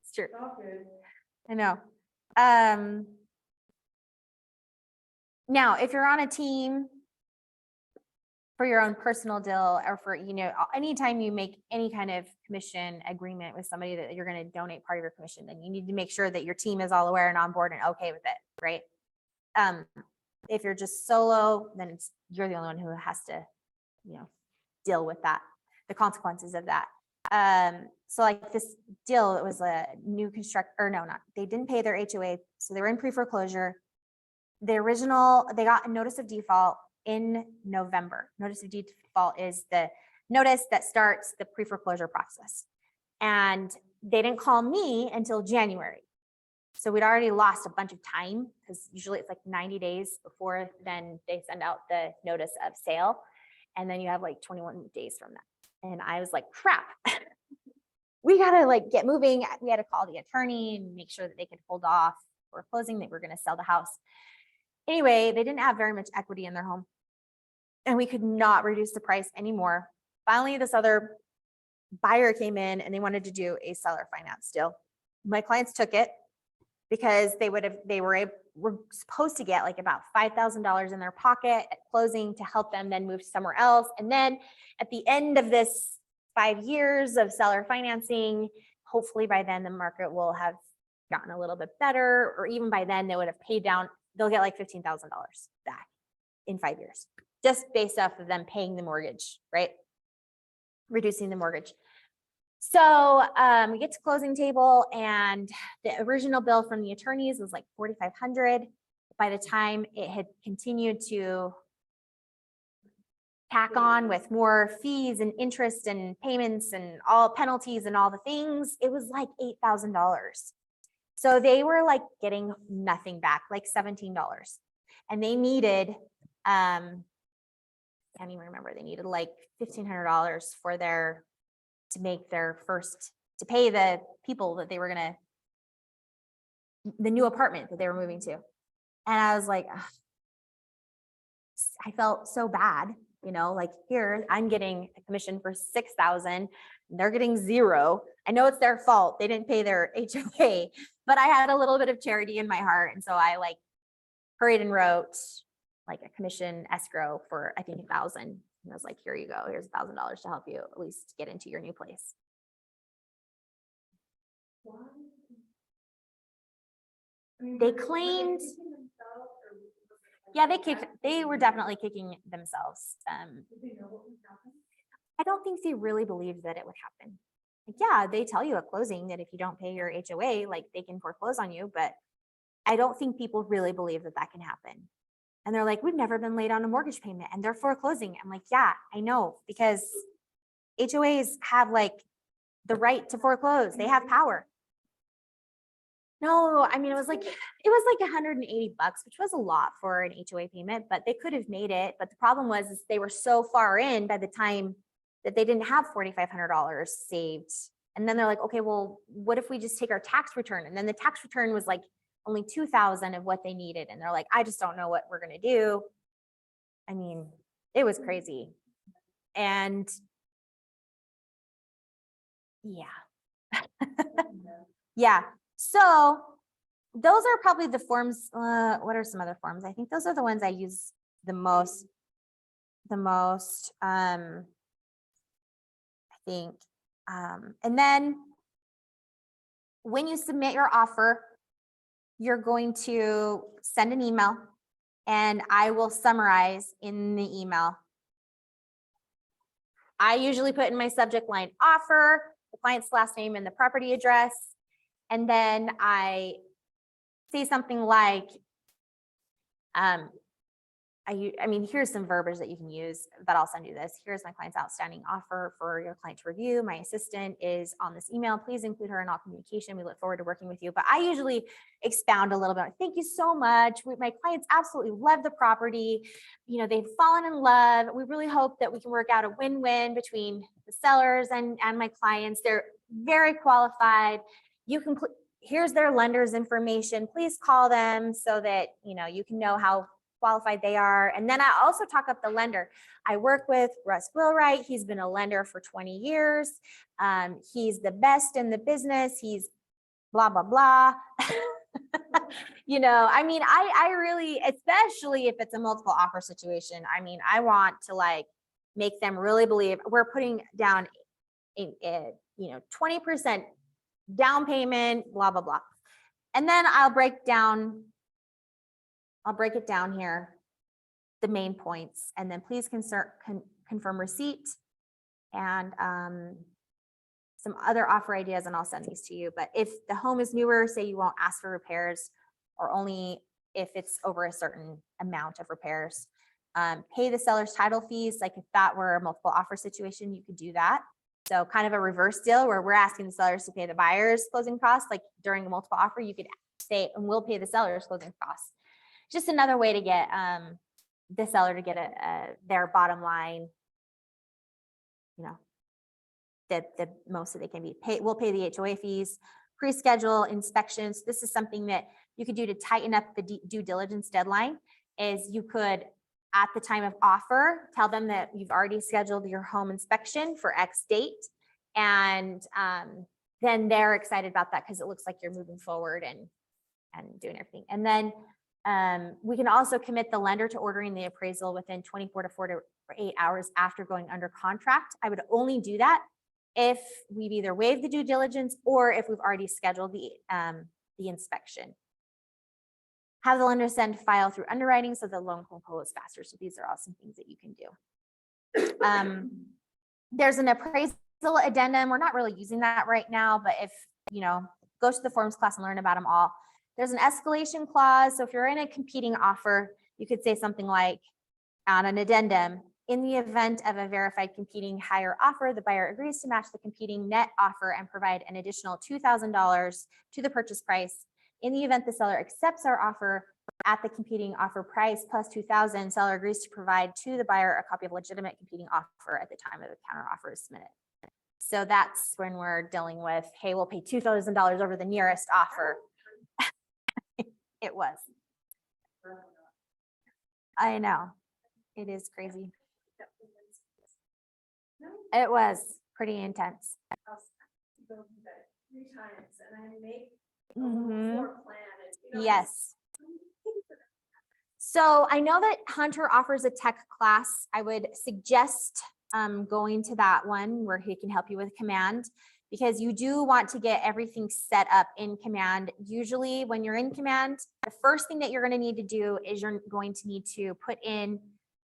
It's true. Okay. I know. Now, if you're on a team for your own personal deal, or for, you know, anytime you make any kind of commission agreement with somebody that you're going to donate part of your commission, then you need to make sure that your team is all aware and on board and okay with it, right? If you're just solo, then you're the only one who has to, you know, deal with that, the consequences of that. So like this deal, it was a new they didn't pay their HOA. So they were in pre-foreclosure. They got a notice of default in November. Notice of default is the notice that starts the pre-foreclosure process. And they didn't call me until January. So we'd already lost a bunch of time because usually it's like 90 days before then they send out the notice of sale. And then you have like 21 days from that. And I was like, crap, we gotta like get moving. We had to call the attorney and make sure that they could hold off for closing, that we're gonna sell the house. Anyway, they didn't have very much equity in their home and we could not reduce the price anymore. Finally, this other buyer came in and they wanted to do a seller finance deal. My clients took it because they were supposed to get like about $5,000 in their pocket at closing to help them then move somewhere else. And then at the end of this 5 years of seller financing, hopefully by then the market will have gotten a little bit better, or even by then they would have paid down, they'll get like $15,000 back in 5 years, just based off of them paying the mortgage, right? Reducing the mortgage. So we get to closing table and the original bill from the attorneys was like $4,500. By the time it had continued to tack on with more fees and interest and payments and all penalties and all the things, it was like $8,000. So they were like getting nothing back, like $17. And they needed, can't even remember, they needed like $1,500 for to make their first, to pay the people that they were gonna, the new apartment that they were moving to. And I was like, ugh. I felt so bad, like here I'm getting a commission for $6,000, they're getting $0. I know it's their fault. They didn't pay their HOA, but I had a little bit of charity in my heart. And so I like hurried and wrote like a commission escrow for, I think, $1,000. And I was like, here you go. Here's $1,000 to help you at least get into your new place. They claimed, yeah, they were definitely kicking themselves. I don't think they really believed that it would happen. Like, yeah, they tell you at closing that if you don't pay your HOA, like they can foreclose on you, but I don't think people really believe that can happen. And they're like, we've never been late on a mortgage payment and they're foreclosing. I'm like, yeah, I know, because HOAs have like the right to foreclose. They have power. No, I mean, it was like $180, which was a lot for an HOA payment, but they could have made it. But the problem was is they were so far in by the time that they didn't have $4,500 saved. And then they're like, okay, well, what if we just take our tax return? And then the tax return was like only $2,000 of what they needed. And they're like, I just don't know what we're going to do. I mean, it was crazy. And yeah. Yeah. So those are probably the forms. What are some other forms? I think those are the ones I use the most. I think. And then when you submit your offer, you're going to send an email and I will summarize in the email. I usually put in my subject line offer, the client's last name and the property address. And then I say something like, I mean, here's some verbiage that you can use, but I'll send you this. Here's my client's outstanding offer for your client to review. My assistant is on this email. Please include her in all communication. We look forward to working with you. But I usually expound a little bit. Thank you so much. My clients absolutely love the property. They've fallen in love. We really hope that we can work out a win-win between the sellers and my clients. They're very qualified. Here's their lender's information. Please call them so that, you can know how qualified they are. And then I also talk up the lender. I work with Russ Willwright. He's been a lender for 20 years. He's the best in the business. He's blah, blah, blah. I mean, I really, especially if it's a multiple offer situation, I mean, I want to like make them really believe we're putting down a 20% down payment, blah, blah, blah. And then I'll break it down here, the main points, and then please confirm receipt and some other offer ideas, and I'll send these to you. But if the home is newer, say you won't ask for repairs, or only if it's over a certain amount of repairs. Pay the seller's title fees. Like if that were a multiple offer situation, you could do that. So kind of a reverse deal where we're asking the sellers to pay the buyer's closing costs. Like during a multiple offer, you could say, and we'll pay the seller's closing costs. Just another way to get the seller to get their bottom line, you know, the most that they can be paid. We'll pay the HOA fees, pre-schedule inspections. This is something that you could do to tighten up the due diligence deadline. Is you could, at the time of offer, tell them that you've already scheduled your home inspection for X date. And then they're excited about that because it looks like you're moving forward and doing everything. And then we can also commit the lender to ordering the appraisal within 24 to 48 hours after going under contract. I would only do that if we've either waived the due diligence or if we've already scheduled the inspection. Have the lender send file through underwriting so the loan can close faster. So these are all some things that you can do. There's an appraisal addendum. We're not really using that right now, but if, go to the forms class and learn about them all. There's an escalation clause. So if you're in a competing offer, you could say something like on an addendum, in the event of a verified competing higher offer, the buyer agrees to match the competing net offer and provide an additional $2,000 to the purchase price. In the event the seller accepts our offer at the competing offer price plus $2,000, seller agrees to provide to the buyer a copy of legitimate competing offer at the time of the counter offer is submitted. So that's when we're dealing with, hey, we'll pay $2,000 over the nearest offer. It was. I know. It is crazy. It was pretty intense. 3 times and I make Mhm. floor plan and, Yes. So I know that Hunter offers a tech class. I would suggest going to that one where he can help you with Command, because you do want to get everything set up in Command. Usually when you're in Command, the first thing that you're going to need to do is you're going to need to put in,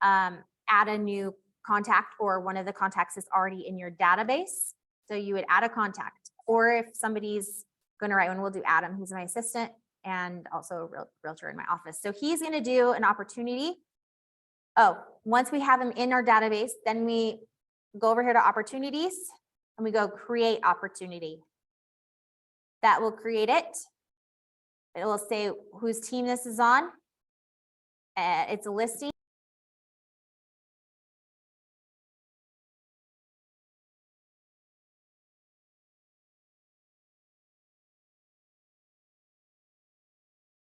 add a new contact, or one of the contacts is already in your database. So you would add a contact, or if somebody's going to write one, we'll do Adam, who's my assistant and also a realtor in my office. So he's going to do an opportunity. Oh, once we have him in our database, then we go over here to opportunities and we go create opportunity. That will create it. It will say whose team this is on. It's a listing.